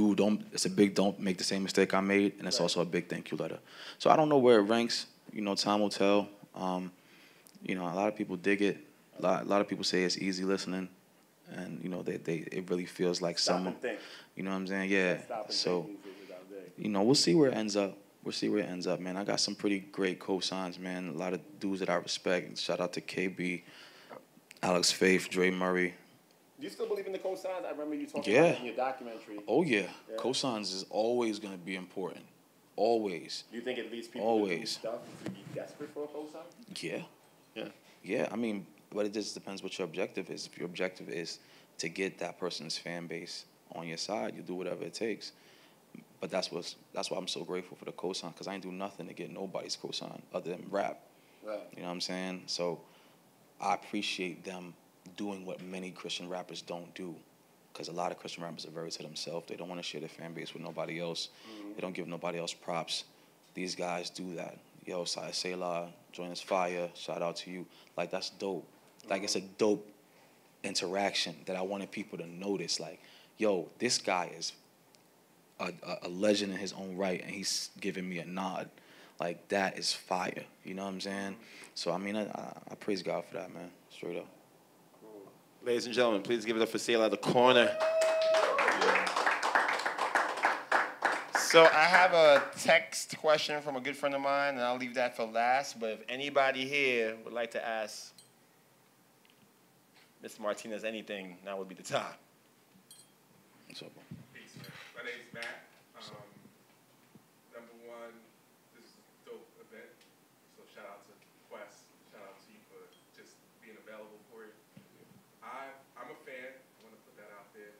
make the same mistake I made, and it's also a big thank you letter. So I don't know where it ranks. Time will tell. A lot of people dig it. A lot of people say it's easy listening. And it really feels like someone, you know what I'm saying? Yeah. So, we'll see where it ends up. Man. I got some pretty great cosigns, man. A lot of dudes that I respect. Shout out to KB, Alex Faith, Dre Murray. Do you still believe in the cosigns? I remember you talking about it in your documentary. Oh yeah. Cosigns is always gonna be important. Always. Do you think it leads people to do stuff to be desperate for a cosign? Yeah. Yeah. Yeah. I mean. But it just depends what your objective is. If your objective is to get that person's fan base on your side, you do whatever it takes. But that's why I'm so grateful for the cosign, because I ain't do nothing to get nobody's cosign other than rap. Right. You know what I'm saying? So I appreciate them doing what many Christian rappers don't do, because a lot of Christian rappers are very to themselves. They don't want to share their fan base with nobody else. They don't give nobody else props. These guys do that. Yo, Selah, join us fire. Shout out to you. Like, that's dope. Like, it's a dope interaction that I wanted people to notice. Like, yo, this guy is a legend in his own right, and he's giving me a nod. Like, that is fire. You know what I'm saying? So, I mean, I praise God for that, man. Straight up. Cool. Ladies and gentlemen, please give it up for Selah The Corner. So I have a text question from a good friend of mine, and I'll leave that for last. But if anybody here would like to ask Mr. Martinez anything, now would be the time. What's up, bro? Peace, man. My name's Matt. Number one, this is a dope event. So shout out to Quest. Shout out to you for just being available for it. I'm a fan. I want to put that out there.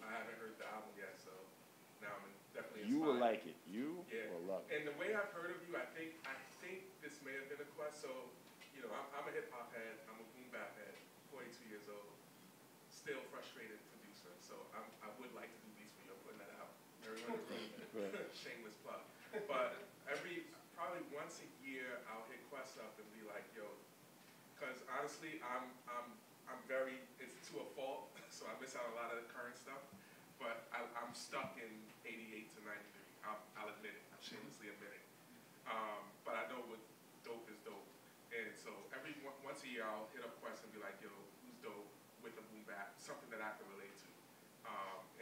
I haven't heard the album yet, so now I'm definitely You will inspired. like it. You will love it. And the way I've heard of you, I think this may have been a quest. So, you know, I'm a hip hop head. I'm a boom bap head. 42 years old. Still frustrated producer. So I would like to do beats for you. I'm putting that out. Everyone is shameless plug. But probably once a year, I'll hit Quest up and be like, yo, because honestly, it's to a fault. So I miss out on a lot of the current stuff. But I'm stuck in 88 to 93. I'll admit it. I'll shamelessly admit it. But I know what dope is dope. And so once a year, I'll hit up Quest and be like, yo, who's dope with a boom bap? Something that I can relate to.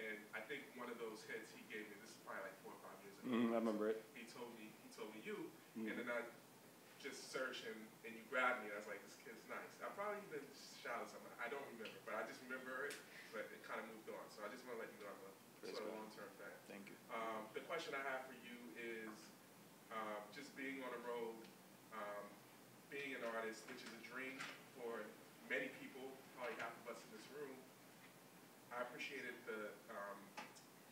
And I think one of those hits he gave me, this is probably like 4 or 5 years ago. I remember it. He told me you, and then I just searched and you grabbed me. And I was like, this kid's nice. I probably even shouted something. I don't remember, but I just remember it. But it kind of moved on. So I just want to let you know I'm a sort of long-term fan. Thank you. The question I have for you is just being on the road, being an artist, which is a dream for many people, probably half of us in this room. I appreciated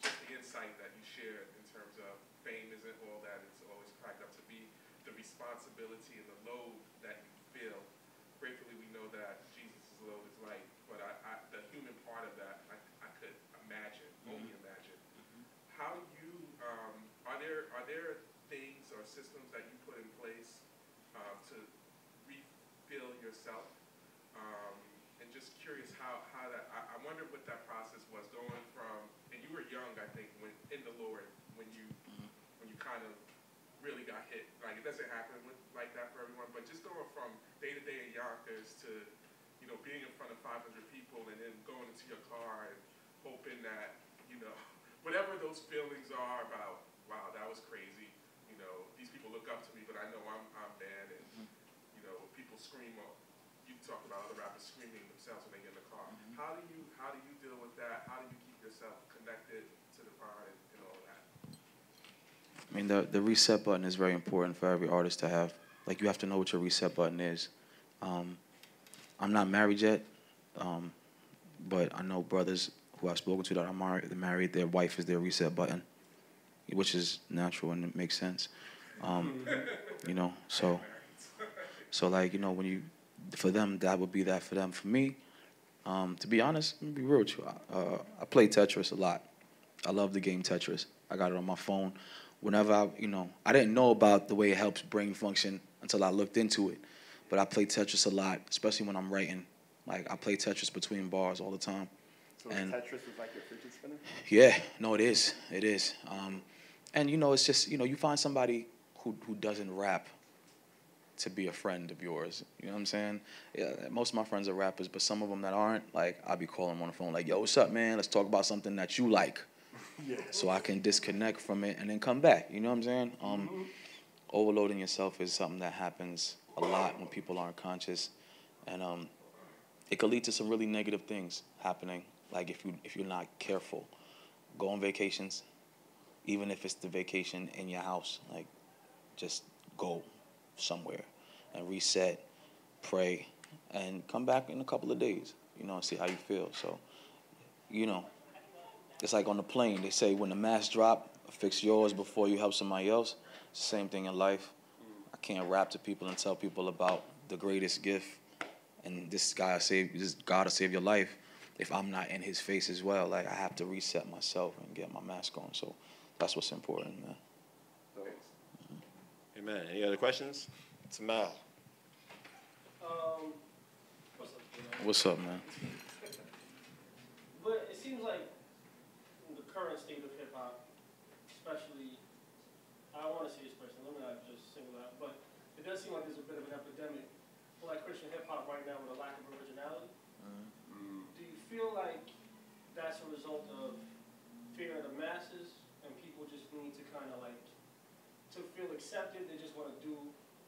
just the insight that you shared in terms of fame isn't all that it's always cracked up to be. The responsibility and the load that you feel. Gratefully, we know that Jesus' load is light, but the human part of that, I could imagine, only imagine. How do you, are there things or systems that you put in place to refill yourself? And just curious how that, I wonder what that process was going from, and you were young, I think, when in the Lord, when you kind of really got hit. Like, it doesn't happen like that for everyone, but just going from day to day in Yonkers to, you know, being in front of 500 people and then going into your car and hoping that, you know, whatever those feelings are about, wow, that was crazy. You know, these people look up to me, but I know I'm bad. And, you know, people scream. You talk about other rappers screaming themselves when they get in the car. How do you deal with that? How do you keep yourself connected to the vine and all that? I mean, the reset button is very important for every artist to have. Like, you have to know what your reset button is. I'm not married yet, but I know brothers who I've spoken to that are married, their wife is their reset button, which is natural and it makes sense. You know, so like, you know, for them, that would be that for them. For me, to be honest, let me be real with you, I play Tetris a lot. I love the game Tetris. I got it on my phone. Whenever I didn't know about the way it helps brain function until I looked into it. But I play Tetris a lot, especially when I'm writing. Like, I play Tetris between bars all the time. So Tetris is like your fidget spinner? Yeah, no, it is. It is. And, you know, it's just, you know, you find somebody who doesn't rap to be a friend of yours. You know what I'm saying? Yeah, most of my friends are rappers, but some of them that aren't, like, I'll be calling them on the phone like, yo, what's up, man? Let's talk about something that you like. Yeah. So I can disconnect from it and then come back. You know what I'm saying? Overloading yourself is something that happens a lot when people aren't conscious. And it could lead to some really negative things happening. Like, if you're not careful. Go on vacations, even if it's the vacation in your house. Like, just go somewhere and reset, pray, and come back in a couple of days, you know, and see how you feel. So, you know, it's like on the plane. They say when the mask drop, fix yours before you help somebody else. It's the same thing in life. I can't rap to people and tell people about the greatest gift and this God to save your life if I'm not in his face as well. Like, I have to reset myself and get my mask on. So that's what's important, man. Amen. Any other questions? It's Mal. What's up, What's up, man? But it seems like the current state of hip-hop, especially, I don't want to say this person, let me not just single out, but it does seem like there's a bit of an epidemic for like Christian hip-hop right now with a lack of originality. Do you feel like that's a result of fear of the masses and people just need to kind of like, to feel accepted, they just want to do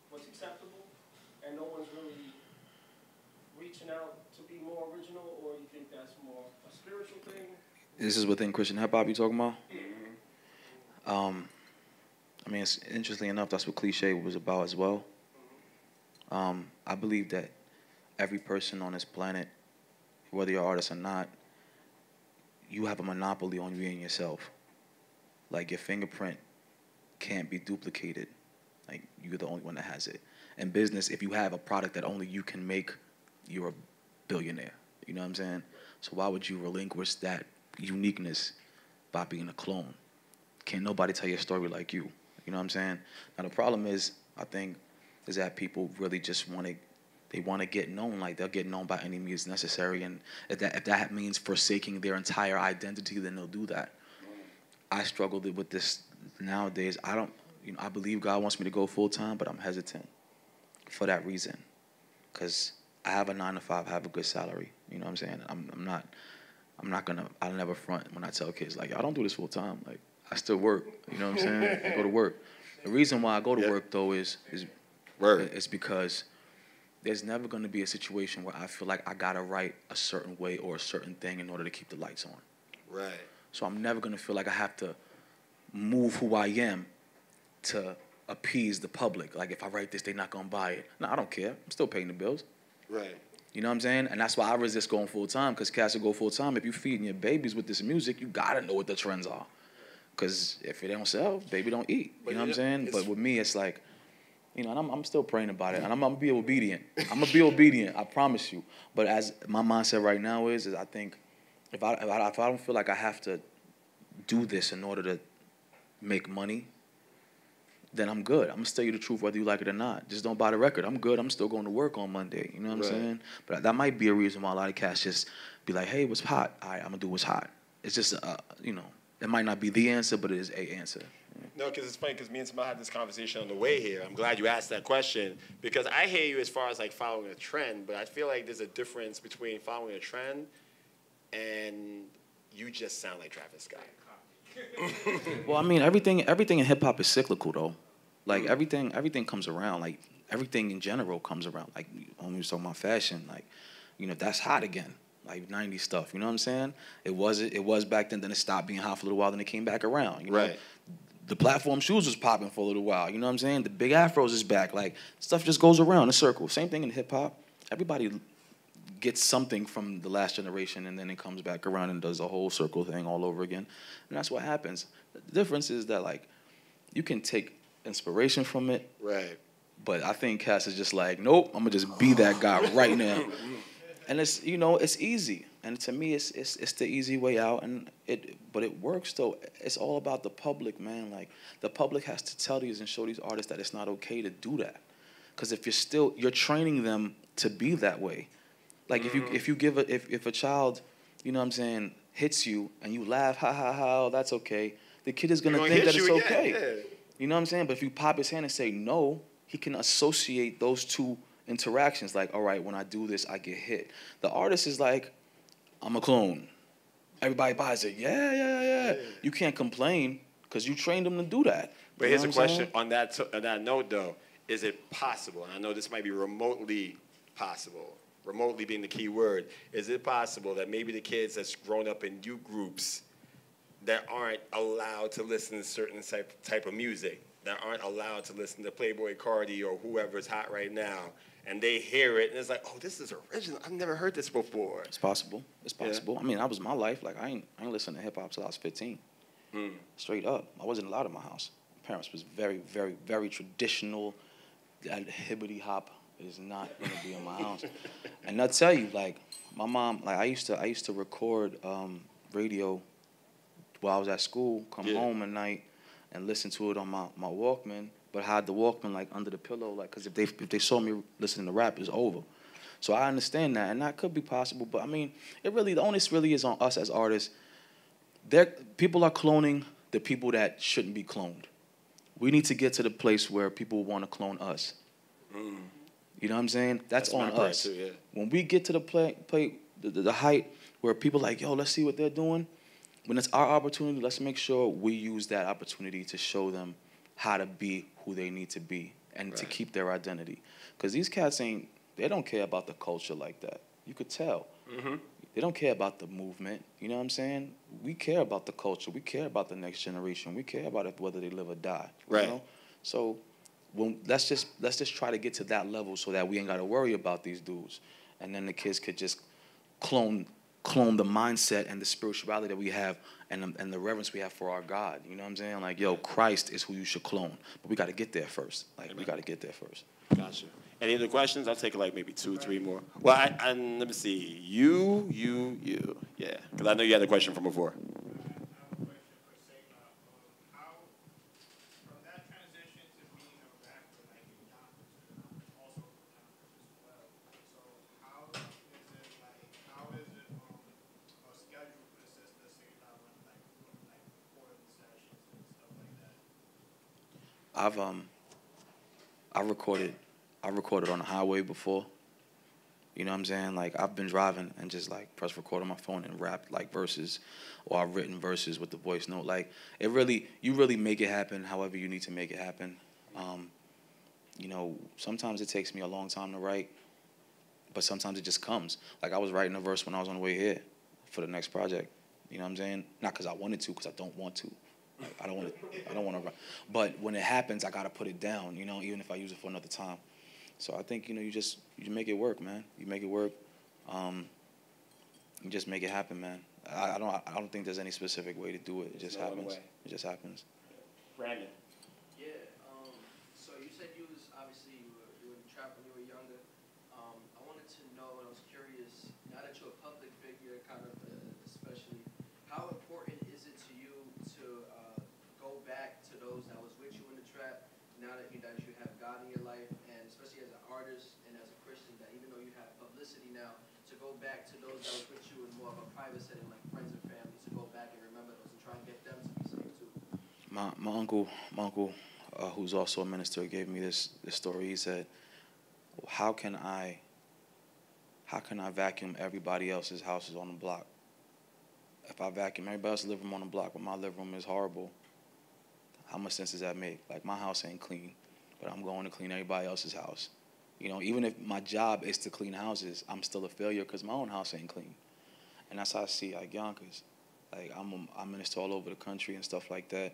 what's acceptable and no one's really reaching out to be more original, or you think that's more a spiritual thing? This is within Christian hip-hop you talking about? I mean, it's interesting enough, that's what Cliche was about as well. I believe that every person on this planet, whether you're an artist or not, you have a monopoly on being yourself. Like your fingerprint can't be duplicated. Like you're the only one that has it. In business, if you have a product that only you can make, you're a billionaire. You know what I'm saying? So why would you relinquish that uniqueness by being a clone? Can't nobody tell your story like you. You know what I'm saying? Now the problem is, I think, is that people really just want to get known. Like they'll get known by any means necessary, and if that means forsaking their entire identity, then they'll do that. I struggled with this nowadays. I believe God wants me to go full time, but I'm hesitant for that reason, because I have a 9-to-5, I have a good salary. You know what I'm saying? I'll never front when I tell kids, like, I don't do this full time. Like, I still work. You know what I'm saying? I go to work. The reason why I go to work, though, is because there's never going to be a situation where I feel like I got to write a certain way or a certain thing in order to keep the lights on. Right. So I'm never going to feel like I have to move who I am to appease the public. Like, if I write this, they're not going to buy it. No, I don't care. I'm still paying the bills. Right. You know what I'm saying? And that's why I resist going full time, because cats will go full time. If you're feeding your babies with this music, you got to know what the trends are. Because if it don't sell, baby don't eat. You know what I'm saying? But with me, it's like, you know, and I'm still praying about it. And I'm going to be obedient. I'm going to be obedient, I promise you. But as my mindset right now is I think if I don't feel like I have to do this in order to make money, then I'm good. I'm going to tell you the truth whether you like it or not. Just don't buy the record. I'm good. I'm still going to work on Monday. You know what I'm saying? But that might be a reason why a lot of cats just be like, hey, what's hot? All right, I'm going to do what's hot. It's just, you know, that might not be the answer, but it is a answer. No, because it's funny, because me and Samal had this conversation on the way here. I'm glad you asked that question, because I hear you as far as like following a trend, but I feel like there's a difference between following a trend and you just sound like Travis Scott. Well, I mean, everything in hip hop is cyclical, though. Like everything comes around. Like everything in general comes around. Like when we were talking about fashion, like, you know, that's hot again. Like 90s stuff. You know what I'm saying? It was back then. Then it stopped being hot for a little while. Then it came back around. You know? Right. The platform shoes was popping for a little while. You know what I'm saying? The big afros is back. Like stuff just goes around in a circle. Same thing in hip hop. Everybody gets something from the last generation, and then it comes back around and does a whole circle thing all over again. And that's what happens. The difference is that, like, you can take inspiration from it. Right. But I think Cass is just like, nope, I'm going to just be that guy right now. And it's, you know, it's easy. And to me, it's the easy way out. But it works, though. It's all about the public, man. Like, the public has to tell these and show these artists that it's not okay to do that. Because if you're training them to be that way. Like, if a child, you know what I'm saying, hits you and you laugh, ha, ha, ha, oh, that's okay, the kid is going to think that it's okay. Yeah. You know what I'm saying? But if you pop his hand and say no, he can associate those two interactions. Like, all right, when I do this, I get hit. The artist is like, I'm a clone. Everybody buys it. Yeah. You can't complain because you trained them to do that. But here's a question on that note, though. Is it possible, and I know this might be remotely possible, remotely being the key word, is it possible that maybe the kids that's grown up in youth groups that aren't allowed to listen to certain type of music, that aren't allowed to listen to Playboy Cardi or whoever's hot right now, and they hear it, and it's like, oh, this is original. I've never heard this before. It's possible. It's possible. Yeah. I mean, that was my life. Like, I ain't listened to hip-hop till I was 15. Straight up. I wasn't allowed in my house. My parents was very, very, very traditional. That hibbity-hop is not going to be in my house. And I'll tell you, like, my mom, like, I used to record radio while I was at school, come home at night and listen to it on my Walkman, but hide the Walkman, like, under the pillow, like, because if they saw me listening to rap, it's over. So I understand that, and that could be possible, but, I mean, the onus really is on us as artists. People are cloning the people that shouldn't be cloned. We need to get to the place where people want to clone us. You know what I'm saying? That's on us. Too, yeah. When we get to the height where people are like, yo, let's see what they're doing. When it's our opportunity, let's make sure we use that opportunity to show them how to be who they need to be and to keep their identity. Because these cats they don't care about the culture like that. You could tell. They don't care about the movement. You know what I'm saying? We care about the culture. We care about the next generation. We care about whether they live or die. Right. You know? So let's just try to get to that level so that we ain't got to worry about these dudes. And then the kids could just clone clone the mindset and the spirituality that we have and the reverence we have for our God. You know what I'm saying? Like, yo, Christ is who you should clone. But we got to get there first. Like, we got to get there first. Gotcha. Any other questions? I'll take like maybe 2 or 3 more. Well, let me see. You. Yeah, because I know you had a question from before. I recorded on the highway before. You know what I'm saying? Like, I've been driving and just like press record on my phone and rap like verses, or I've written verses with the voice note. Like, you really make it happen however you need to make it happen. You know, sometimes it takes me a long time to write, but sometimes it just comes. Like, I was writing a verse when I was on the way here for the next project. You know what I'm saying? Not because I wanted to, because I don't want to. Like, I don't want to write. But when it happens, I got to put it down, you know, even if I use it for another time. So I think, you know, you make it work, man. You make it work. You just make it happen, man. I don't think there's any specific way to do it. It just happens. It just happens. Brandon. Yeah. So you said you was obviously you were in trap when you were younger. I wanted to know, and I was curious. Now that you're a public figure, kind of especially, how important is it to you to go back to those that was with you in the trap? Now that you have God in your life, and especially as an artist and as a Christian, that even though you have publicity now, to go back to those that was with you in more of a private setting, like friends and family, to go back and remember those and try and get them to be saved too. My uncle, who's also a minister, gave me this story. He said, "How can I vacuum everybody else's houses on the block? If I vacuum everybody else's living room on the block, but my living room is horrible, how much sense does that make? Like, my house ain't clean, but I'm going to clean everybody else's house. You know, even if my job is to clean houses, I'm still a failure because my own house ain't clean." And that's how I see like Yonkers. Like, I minister all over the country and stuff like that.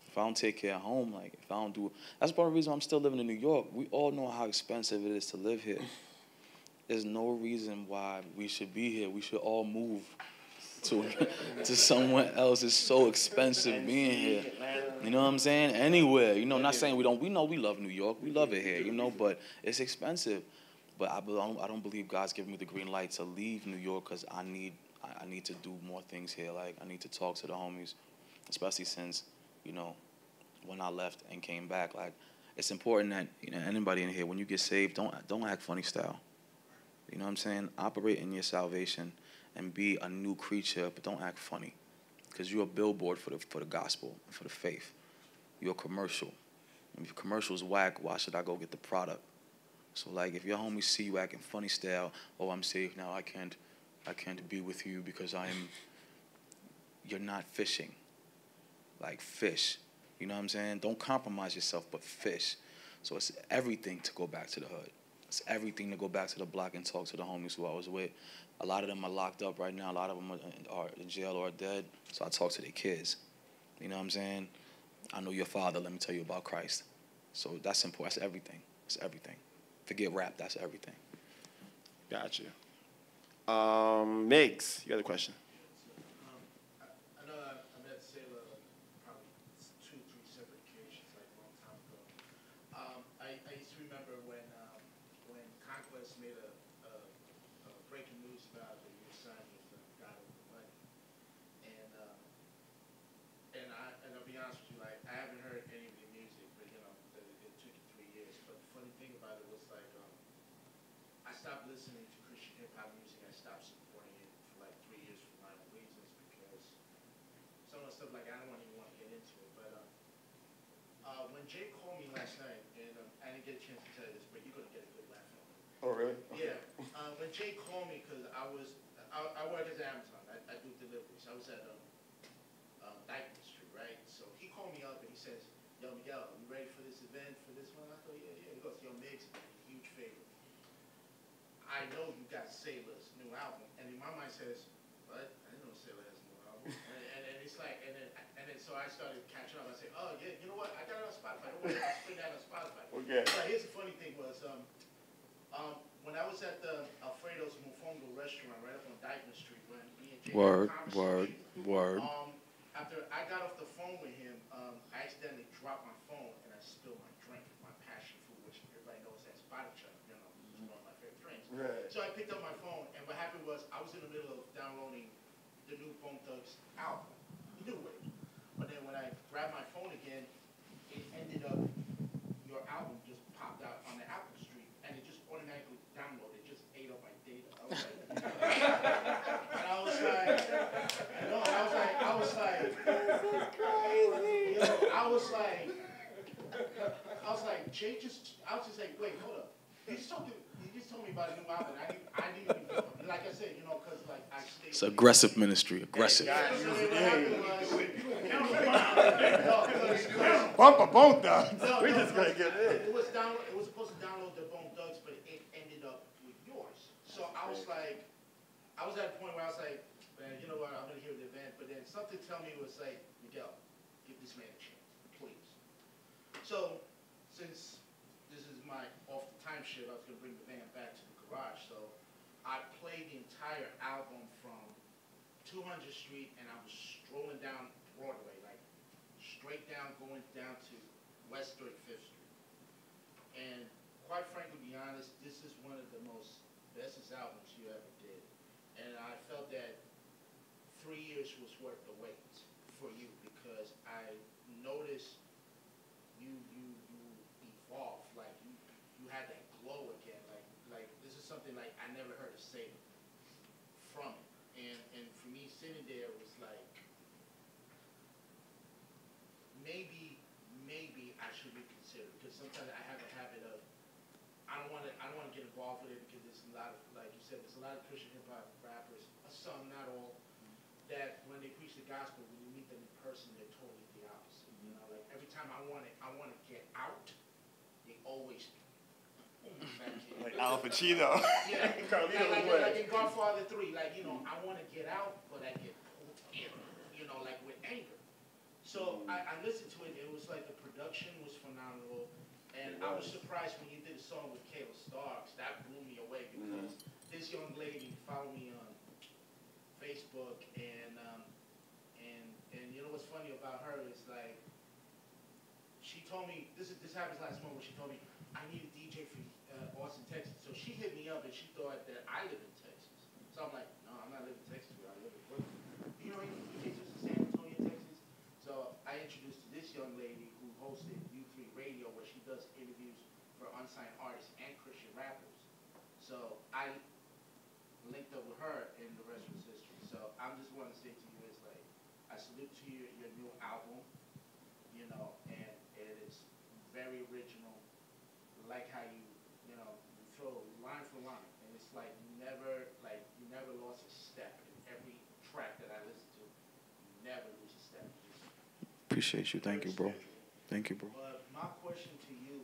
If I don't take care of home, like, if I don't do, that's part of the reason I'm still living in New York. We all know how expensive it is to live here. There's no reason why we should be here. We should all move to somewhere else. It's so expensive being here. You know what I'm saying? Anywhere. You know, not saying we don't. We know we love New York. We love it here, you know, but it's expensive. But I don't believe God's giving me the green light to leave New York because I need to do more things here. Like, I need to talk to the homies, especially since, you know, when I left and came back. Like, it's important that, you know, anybody in here, when you get saved, don't act funny style. You know what I'm saying? Operate in your salvation and be a new creature, but don't act funny, because you're a billboard for the gospel and for the faith. You're a commercial. And if your commercial's whack, why should I go get the product? So, like, if your homies see you acting funny style, "Oh, I'm saved now, I can't be with you because you're not fishing. Like, fish. You know what I'm saying? Don't compromise yourself, but fish. So it's everything to go back to the hood. It's everything to go back to the block and talk to the homies who I was with. A lot of them are locked up right now. A lot of them are in jail or dead. So I talk to their kids. You know what I'm saying? I know your father. Let me tell you about Christ. So that's important. That's everything. It's everything. Forget rap. That's everything. Gotcha. Migs, you got a question? I know I met Selah probably 2-3 separate occasions, like a long time ago. I used to remember when CONQUEST made a breaking news about the your son was God over the money, and I'll be honest with you, like, I haven't heard any of the music, but you know, it took you 3 years. But the funny thing about it was, like, I stopped listening to Christian hip hop music. I stopped supporting it for like 3 years for my own reasons, because some of the stuff, like, I don't even want to get into it. But when Jay called me last night, and I didn't get a chance to tell you this, but you're gonna get a good laugh out of it. Oh, really? Yeah. When Jay called me, because I work at Amazon. I do deliveries. I was at Dauphin Street, right? So he called me up and he says, "Yo, Miguel, you ready for this event, for this one?" I thought, yeah. He goes, "Yo, Migs, huge favor. I know you got Selah's new album," and in my mind says, "What? I didn't know Selah has a new album." and it's like, and then so I started catching up. I said, "Oh yeah, you know what? I got it on Spotify. Don't worry, I'll put that on Spotify." Okay. But here's the funny thing was, when I was at the Alfredo's Mofongo restaurant right up on Dauphin Street, when we Word. After I got off the phone with him, I accidentally dropped my phone and I spilled my drink, my passion fruit, which everybody knows as bottle chug, you know, it's one of my favorite drinks. Right. So I picked up my phone, and what happened was I was in the middle of downloading the new Bone Thugs album, New Wave. But then when I grabbed my phone again, it ended up, your album just popped out on the Apple Street, and it just automatically downloaded, just ate up my data. I was like, and I was like, no, I was like, yo, I was like, Jay I was just like, wait, hold up. You just told me about a new album. I didn't even know. Like I said, you know, because like I stayed. It's aggressive ministry, aggressive. Bump a Bone Thugs. We No, just gonna get in. It was supposed to download the Bone Thugs, but it ended up with yours. So I was like, I was at a point where I was like, man, you know what? I'm gonna hear the event, but then something tell me was like, Miguel, give this man a chance, please. So since this is my off the time shit, I was gonna bring the band back to the garage. So I played the entire album from 200th Street, and I was strolling down Broadway, like straight down, going down to West 35th Street. And quite frankly, to be honest, this is one of the most bestest albums you ever did. And I felt that 3 years was worth the wait for you, because I noticed you evolved, like you had that glow again, like this is something like I never heard a say from it. And for me sitting there was like, maybe I should reconsider, because sometimes I have a habit of I don't want to get involved with it, because there's a lot of, like you said, there's a lot of Christian hip hop rappers, some, not all, that when they preach the gospel, when you meet them in person, they're totally the opposite. You know, like every time I want to get out, they always like Al Pacino. Yeah, like in Godfather 3, like, you know, I want to get out, but I get pulled in, you know, like with anger. So I listened to it. It was like the production was phenomenal, and I was surprised when you did a song with Kayla Starks. That blew me away, because this young lady followed me on Facebook, and you know what's funny about her is like, she told me, this happened last month, where she told me I need a DJ for Austin, Texas. So she hit me up, and she thought that I live in Texas. So I'm like, no, I'm not living in Texas. I live in Brooklyn. You know any DJs in San Antonio, Texas? So I introduced to this young lady who hosted U3 Radio, where she does interviews for unsigned artists and Christian rappers. So I linked up with her, and the rest was history. So I'm just want to say to you, it's like, I salute to your new album, you know, and it is very original. Like how you throw line for line, and it's like you never lost a step in every track that I listen to. You never lose a step. Appreciate you. Thank you, bro. Thank you, bro. But my question to you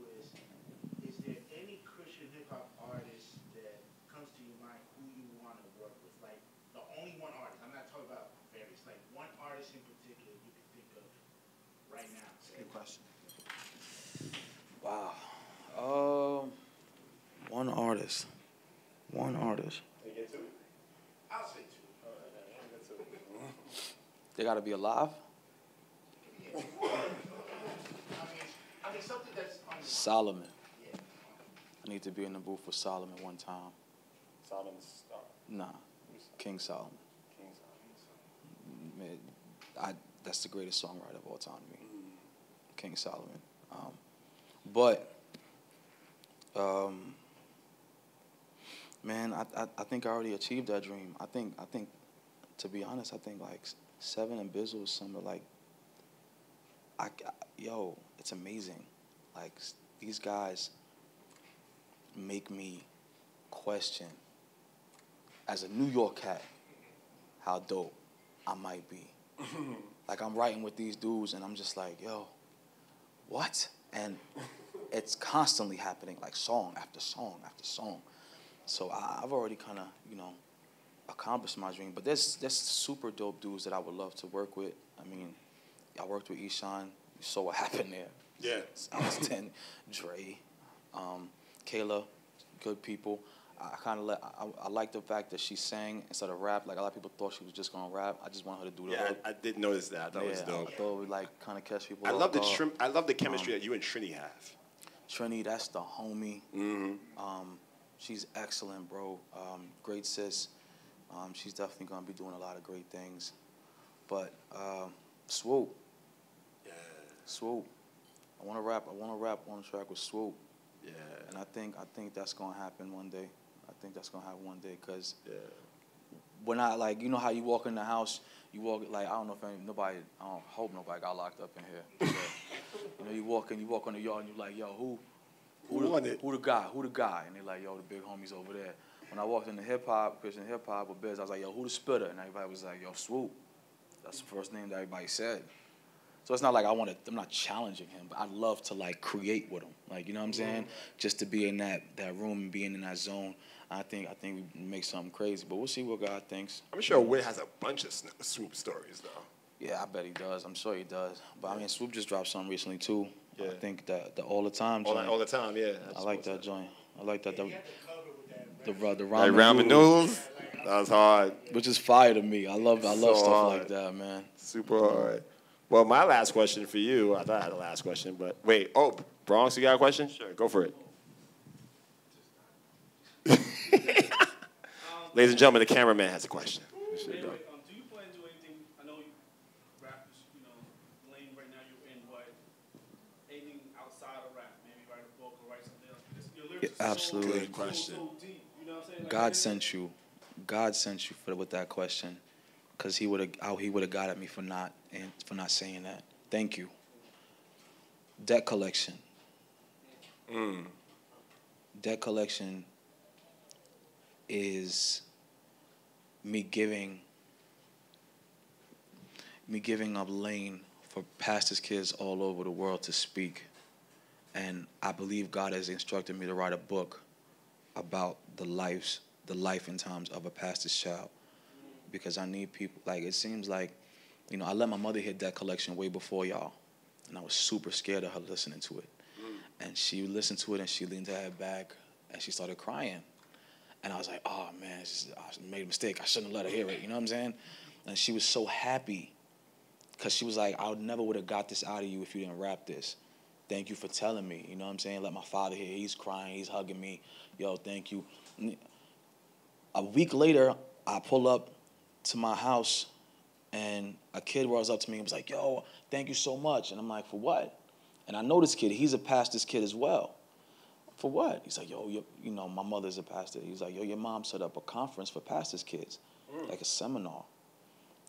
is there any Christian hip hop artist that comes to your mind who you want to work with? Like the only one artist. I'm not talking about various. Like one artist in particular you can think of right now. That's a good question. Wow. One artist. Can you get two? I'll say two. They gotta be alive. I mean something that's on the Solomon. Yeah. I need to be in the booth for Solomon one time. Solomon's Star. Nah, King Solomon. King Solomon. Man, that's the greatest songwriter of all time to me. King Solomon. Man, I think I already achieved that dream. I think, to be honest, I think like Seven and Bizzle is some of like, it's amazing. Like these guys make me question, as a New York cat, how dope I might be. Like I'm writing with these dudes and I'm just like, yo, what? And it's constantly happening, like song after song after song. So I've already kind of, accomplished my dream. But there's super dope dudes that I would love to work with. I mean, I worked with Eshawn. You saw what happened there. Yeah. I was 10. Dre, Kayla, good people. I kind of I like the fact that she sang instead of rap. Like a lot of people thought she was just gonna rap. I just want her to do the hook. I did notice that. I thought it was dope. I thought it would like kind of catch people. I love the chemistry that you and Trini have. Trini, that's the homie. Mm-hmm. She's excellent, bro. Great sis. She's definitely gonna be doing a lot of great things. But Swoop. Yeah. Swoop. I wanna rap on the track with Swoop. Yeah. And I think that's gonna happen one day. I think that's gonna happen one day, cause we're not like, you know how you walk in the house, you walk like, I don't know if I hope nobody got locked up in here. But, you know, you walk on the yard and you're like, yo, who the guy? And they're like, yo, the big homie's over there. When I walked into Christian hip hop with Biz, I was like, yo, who the spitter? And everybody was like, yo, Swoop. That's the first name that everybody said. So it's not like I'm not challenging him, but I'd love to like create with him. Like, you know what I'm saying? Just to be in that room and being in that zone. I think we make something crazy, but we'll see what God thinks. I'm sure Wit has a bunch of Swoop stories though. Yeah, I bet he does. I'm sure he does. But I mean, Swoop just dropped something recently too. Yeah. I think that the All the Time joint. All the time, yeah. I like that joint. I like that. The Like ramen ramen noodles. That was hard. Which is fire to me. I love stuff hard. like that, man. Super hard. Well, my last question for you, I thought I had a last question, but wait. Oh, Bronx, you got a question? Sure, go for it. Ladies and gentlemen, the cameraman has a question. Do you plan to do anything? I know you rap is, lane right now you're in, but anything outside of rap? Maybe write a book or write something else. Your lyrics are absolutely. Good question. so deep. You know what I'm saying? Like, God sent you with that question, because he would have got at me for not saying that. Thank you. Debt collection. Debt collection is me giving up lane for pastors' kids all over the world to speak. And I believe God has instructed me to write a book about the life and times of a pastor's child. Because I need people, like, it seems like, I let my mother hit debt collection way before y'all. And I was super scared of her listening to it. And she listened to it and she leaned her head back and she started crying. And I was like, oh man, I made a mistake. I shouldn't have let her hear it. You know what I'm saying? And she was so happy because she was like, I never would have got this out of you if you didn't rap this. Thank you for telling me. You know what I'm saying? Let my father hear. He's crying. He's hugging me. Yo, thank you. A week later, I pull up to my house and a kid rolls up to me and was like, yo, thank you so much. And I'm like, for what? And I know this kid. He's a pastor's kid as well. For what? He's like, yo, my mother's a pastor. He's like, yo, your mom set up a conference for pastors' kids, like a seminar.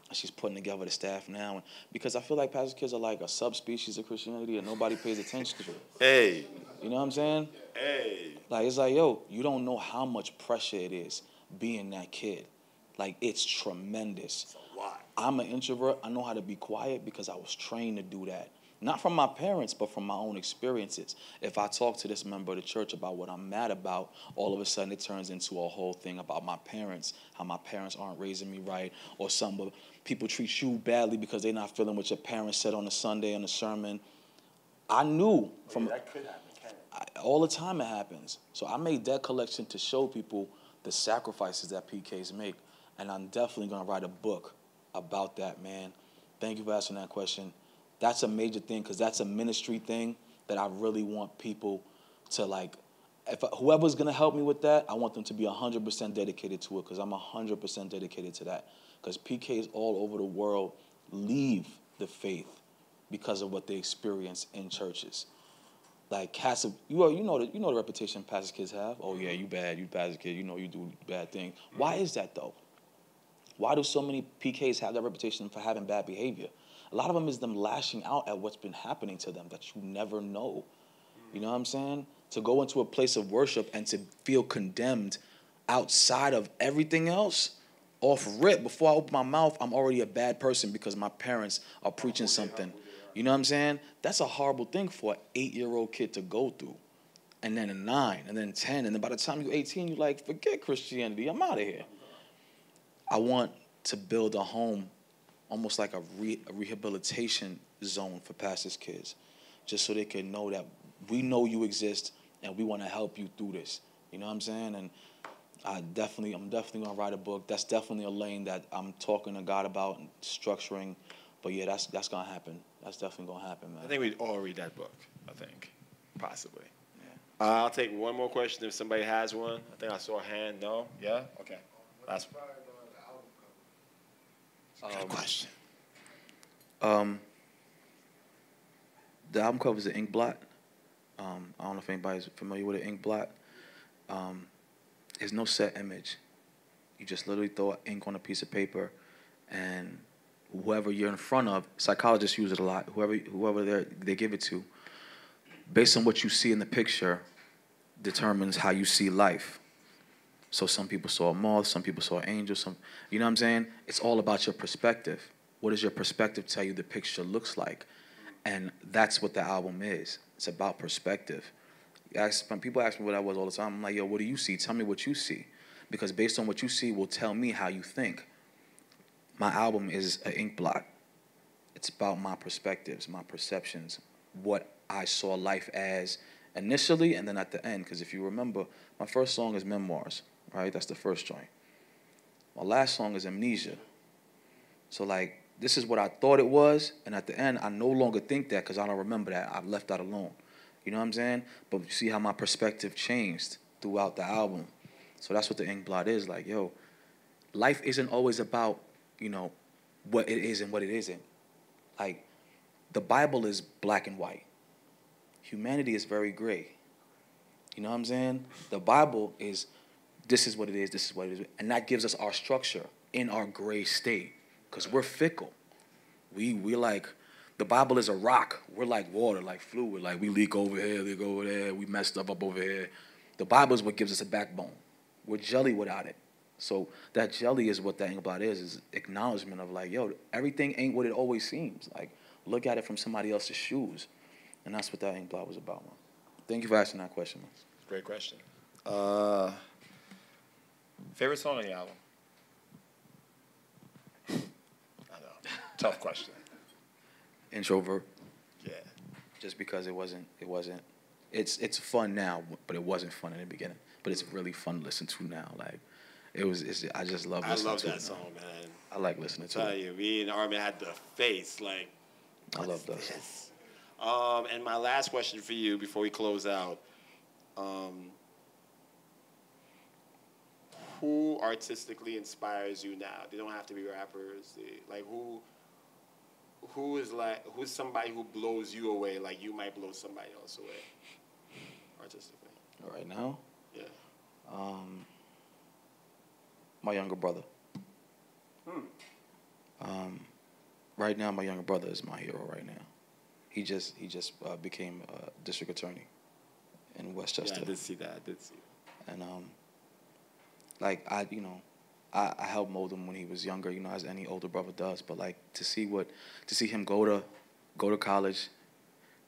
And she's putting together the staff now. Because I feel like pastors' kids are like a subspecies of Christianity and nobody pays attention to it. Hey. You know what I'm saying? Hey. Like, it's like, yo, you don't know how much pressure it is being that kid. Like, it's tremendous. It's a lot. I'm an introvert. I know how to be quiet because I was trained to do that. Not from my parents, but from my own experiences. If I talk to this member of the church about what I'm mad about, all of a sudden it turns into a whole thing about my parents, how my parents aren't raising me right, or some people treat you badly because they're not feeling what your parents said on a Sunday in a sermon. I knew from that could happen, all the time it happens. So I made debt collection to show people the sacrifices that PKs make, and I'm definitely going to write a book about that, man. Thank you for asking that question. That's a major thing because that's a ministry thing that I really want people to like. Whoever's going to help me with that, I want them to be 100% dedicated to it because I'm 100% dedicated to that. Because PKs all over the world leave the faith because of what they experience in churches. Like cats, you know the reputation pastors' kids have. Oh yeah, you bad, you pastor's kid. You know you do bad things. Why is that though? Why do so many PKs have that reputation for having bad behavior? A lot of them is them lashing out at what's been happening to them that you never know. You know what I'm saying? To go into a place of worship and to feel condemned outside of everything else, off rip, before I open my mouth, I'm already a bad person because my parents are preaching something. You know what I'm saying? That's a horrible thing for an 8-year-old kid to go through. And then a 9, and then 10, and then by the time you're 18, you're like, forget Christianity, I'm out of here. I want to build a home, almost like a rehabilitation zone for pastors' kids, just so they can know that we know you exist and we want to help you through this. You know what I'm saying? And I'm definitely gonna write a book. That's definitely a lane that I'm talking to God about and structuring. But yeah, that's gonna happen. That's definitely gonna happen, man. I think we'd all read that book. I think, possibly. Yeah. I'll take one more question if somebody has one. I think I saw a hand. No? Yeah. Okay. Last one. Good question. The album cover is an ink blot. I don't know if anybody's familiar with an ink blot. There's no set image. You just literally throw ink on a piece of paper, and whoever you're in front of, psychologists use it a lot, whoever they give it to, based on what you see in the picture, determines how you see life. So some people saw a moth, some people saw an angel, you know what I'm saying? It's all about your perspective. What does your perspective tell you the picture looks like? And that's what the album is. It's about perspective. People ask me what I was all the time. I'm like, yo, what do you see? Tell me what you see. Because based on what you see will tell me how you think. My album is an ink blot. It's about my perspectives, my perceptions, what I saw life as initially and then at the end. Because if you remember, my first song is Memoirs, right? That's the first joint. My last song is Amnesia. So, like, this is what I thought it was, and at the end, I no longer think that because I don't remember that. I've left that alone. You know what I'm saying? But you see how my perspective changed throughout the album. So that's what the ink blot is. Like, yo, life isn't always about, you know, what it is and what it isn't. Like, the Bible is black and white. Humanity is very gray. You know what I'm saying? The Bible is, this is what it is, this is what it is. And that gives us our structure in our gray state. Because we're fickle. We like, the Bible is a rock. We're like water, like fluid. Like, we leak over here, leak over there. We mess stuff up over here. The Bible is what gives us a backbone. We're jelly without it. So that jelly is what that ink blot is acknowledgement of like, yo, everything ain't what it always seems. Like, look at it from somebody else's shoes. And that's what that ink blot was about, man. Thank you for asking that question, man. Great question. Favorite song on the album? Tough question. Introvert. Yeah. Just because it wasn't. It's fun now, but it wasn't fun in the beginning. But it's really fun to listen to now. Like, I just love listening to it. I love that song, man. I like listening to it. I tell you, me and Armin had the face, like, I love that song. And my last question for you before we close out. Who artistically inspires you now? They don't have to be rappers. Who's somebody who blows you away like you might blow somebody else away artistically? Right now? Yeah. My younger brother. Right now, my younger brother is my hero right now. He just became a district attorney in Westchester. Yeah, I did see that. And like, I helped mold him when he was younger, you know, as any older brother does. But like, to see him go to college,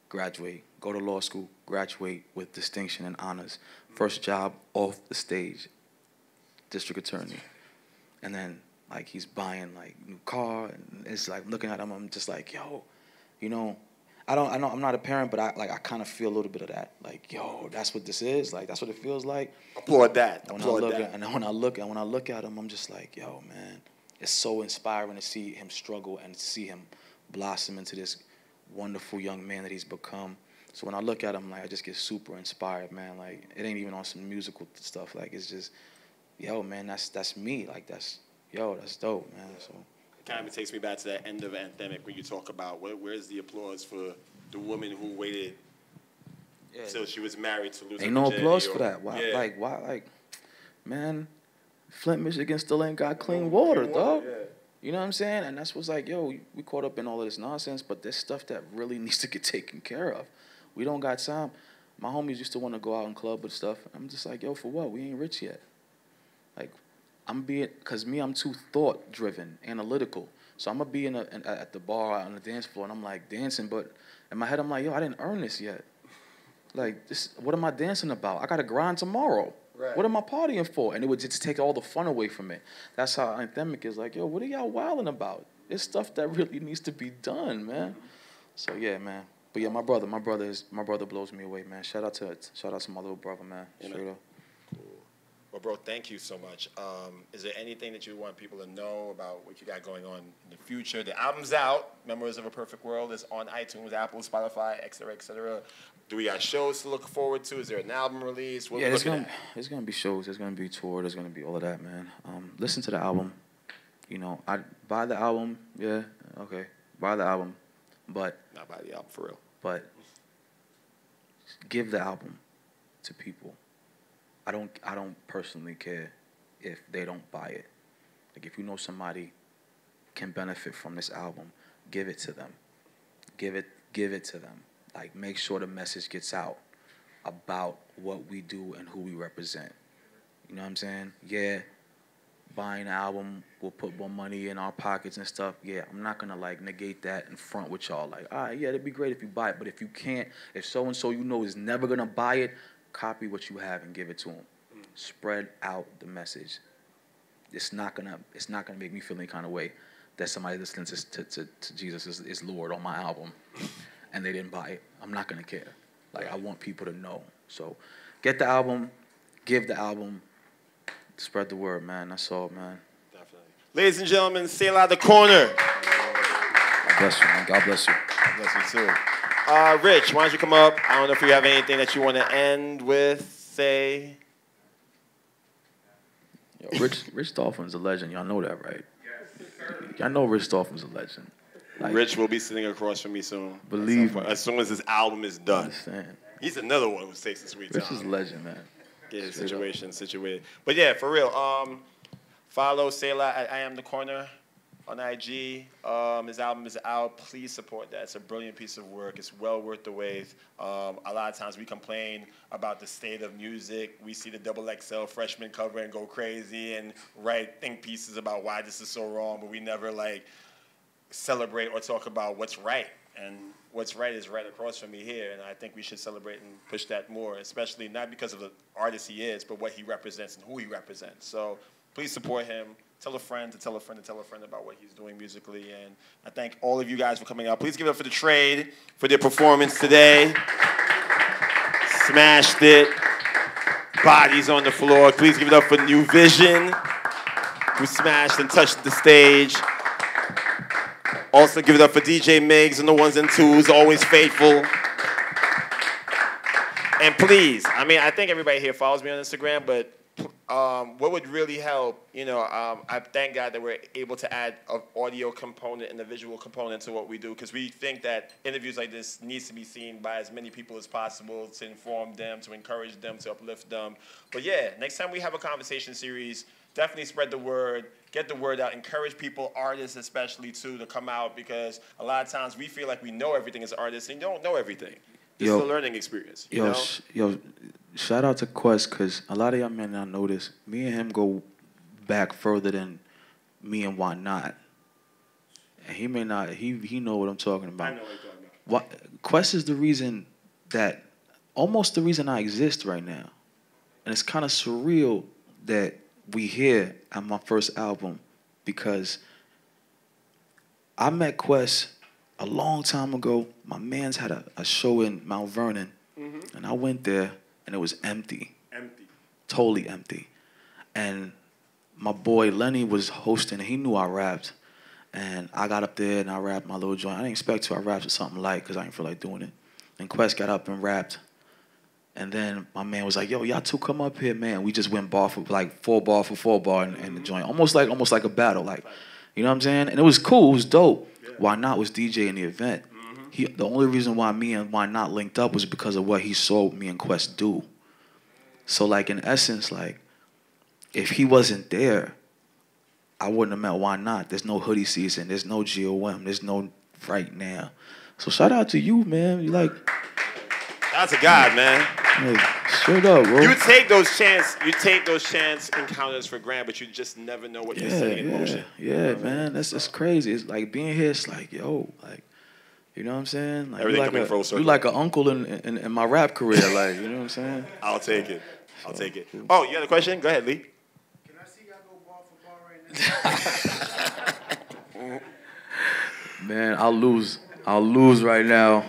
graduate, go to law school, graduate with distinction and honors, first job off the stage, district attorney, and then like he's buying like new car, and it's like looking at him, I'm just like, yo, you know. I'm not a parent, but I kind of feel a little bit of that. Like, yo, that's what this is. Like, that's what it feels like. Applaud that. And when I look at him, I'm just like, yo, man, it's so inspiring to see him struggle and to see him blossom into this wonderful young man that he's become. So when I look at him, like, I just get super inspired, man. Like, it ain't even on some musical stuff. Like, it's just, yo, man, that's me. Like, that's dope, man. So. Kind of takes me back to that end of Anthemic when you talk about where's the applause for the woman who waited till she was married to lose her virginity. Ain't no applause for that. Why? Yeah. Why? Man, Flint, Michigan still ain't got clean water, dog. Yeah. You know what I'm saying? And that's what's like, yo, we caught up in all of this nonsense, but there's stuff that really needs to get taken care of. We don't got time. My homies used to want to go out and club with stuff. I'm just like, yo, for what? We ain't rich yet. Like, I'm too thought-driven, analytical. So I'm going to be at the bar, on the dance floor, and I'm like dancing, but in my head I'm like, yo, I didn't earn this yet. Like, what am I dancing about? I got to grind tomorrow. Right. What am I partying for? And it would just take all the fun away from it. That's how Anthemic is like, yo, what are y'all wilding about? It's stuff that really needs to be done, man. So, yeah, man. But, yeah, my brother blows me away, man. Shout out to my little brother, man. Straight up. Well, bro, thank you so much. Is there anything that you want people to know about what you got going on in the future? The album's out. Memoirs of a Perfect World is on iTunes, Apple, Spotify, etc., etc. Do we got shows to look forward to? Is there an album release? What yeah, there's gonna be shows. There's gonna be tour. There's gonna be all of that, man. Listen to the album. You know, I buy the album. Yeah, okay, buy the album, but not buy the album for real. But give the album to people. I don't personally care if they don't buy it. Like, if you know somebody can benefit from this album, give it to them. Give it to them. Like, make sure the message gets out about what we do and who we represent. You know what I'm saying? Yeah, buying an album will put more money in our pockets and stuff. Yeah, I'm not gonna like negate that in front with y'all. Like, all right, yeah, it'd be great if you buy it, but if you can't, if so and so you know is never gonna buy it, copy what you have and give it to them. Spread out the message. It's not gonna make me feel any kind of way that somebody listening to Jesus is Lord on my album and they didn't buy it. I'm not gonna care. Like, I want people to know. So get the album, give the album, spread the word, man. That's all, man. Definitely. Ladies and gentlemen, Selah The Corner. God bless you, man. God bless you. God bless you too. Rich, why don't you come up? I don't know if you have anything that you want to end with, say. Yo, Rich Dauphin's a legend. Y'all know that, right? Yes, sir. Y'all know Rich Dauphin's a legend. Like, Rich will be sitting across from me soon. Believe me. As soon as his album is done. Understand. He's another one who takes the sweet time. Rich is a legend, man. Get his situation situated. But yeah, for real. Follow Selah at I Am The Corner on IG. His album is out. Please support that. It's a brilliant piece of work. It's well worth the wait. A lot of times we complain about the state of music. We see the XXL freshman cover and go crazy and think pieces about why this is so wrong, but we never like celebrate or talk about what's right. And what's right is right across from me here, and I think we should celebrate and push that more, especially not because of the artist he is, but what he represents and who he represents. So please support him. Tell a friend to tell a friend to tell a friend about what he's doing musically. And I thank all of you guys for coming out. Please give it up for The Trade for their performance today. Smashed it. Bodies on the floor. Please give it up for New Vision, who smashed and touched the stage. Also give it up for DJ MIGS and the ones and twos, always faithful. And please, I think everybody here follows me on Instagram, but what would really help, I thank God that we're able to add an audio component and a visual component to what we do, because we think that interviews like this needs to be seen by as many people as possible to inform them, to encourage them, to uplift them. But yeah, next time we have a conversation series, definitely spread the word, get the word out, encourage people, artists especially too, to come out, because a lot of times we feel like we know everything as artists and you don't know everything. This is a learning experience. You know? Shout out to Quest, because a lot of y'all men not know this. Me and him go back further than me and Why Not. And he may not, he know what I'm talking about. I know what you're talking about. Quest is the reason that, almost the reason I exist right now. And it's kind of surreal that we here at my first album, because I met Quest a long time ago. My man's had a show in Mount Vernon, and I went there, and it was empty. Empty. Totally empty. And my boy Lenny was hosting, and he knew I rapped. And I got up there, and I rapped my little joint. I didn't expect to. I rapped with something light, because I didn't feel like doing it. And Quest got up and rapped. And then my man was like, yo, y'all two come up here, man. We just went bar for, like, 4 bar for 4 bar in the joint. Almost like a battle, like, you know what I'm saying? And it was cool. It was dope. Yeah. Why Not was DJ in the event. The only reason why me and Why Not linked up was because of what he saw me and Quest do. So, like, in essence, like, if he wasn't there, I wouldn't have met Why Not. There's no hoodie season. There's no GOM. There's no right now. So shout out to you, man. You like... That's a God, man. Like, straight up, bro. You take those chance encounters for granted, but you just never know what you're setting in motion. Yeah, man. That's crazy. It's like being here, it's like, yo, like, you know what I'm saying? Like, everything coming full circle. You like an uncle in my rap career, like, you know what I'm saying? I'll take it. I'll take it. Oh, you got a question? Go ahead, Lee. Can I see y'all go bar for bar right now? Man, I'll lose right now.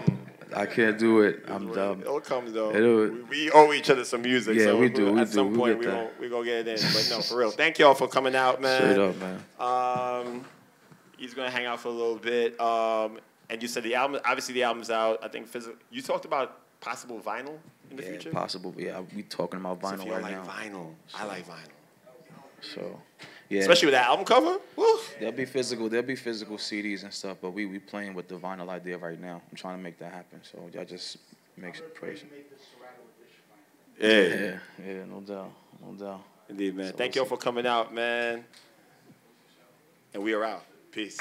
I can't do it. I'm dumb. It'll come though. We owe each other some music. Yeah, so we do. At some point, we're gonna get it in. But no, for real. Thank y'all for coming out, man. Straight up, man. He's gonna hang out for a little bit. And you said the album. Obviously, the album's out. I think physical. You talked about possible vinyl in the future. Possible. Yeah, we talking about vinyl so if you right like now. Vinyl. So, I like vinyl. So, yeah. Especially with that album cover. Woo. There'll be physical CDs and stuff, but we playing with the vinyl idea right now. I'm trying to make that happen. So y'all just make some praise. Yeah, no doubt. Indeed, man. Thank y'all for coming out, man. And we are out. Peace.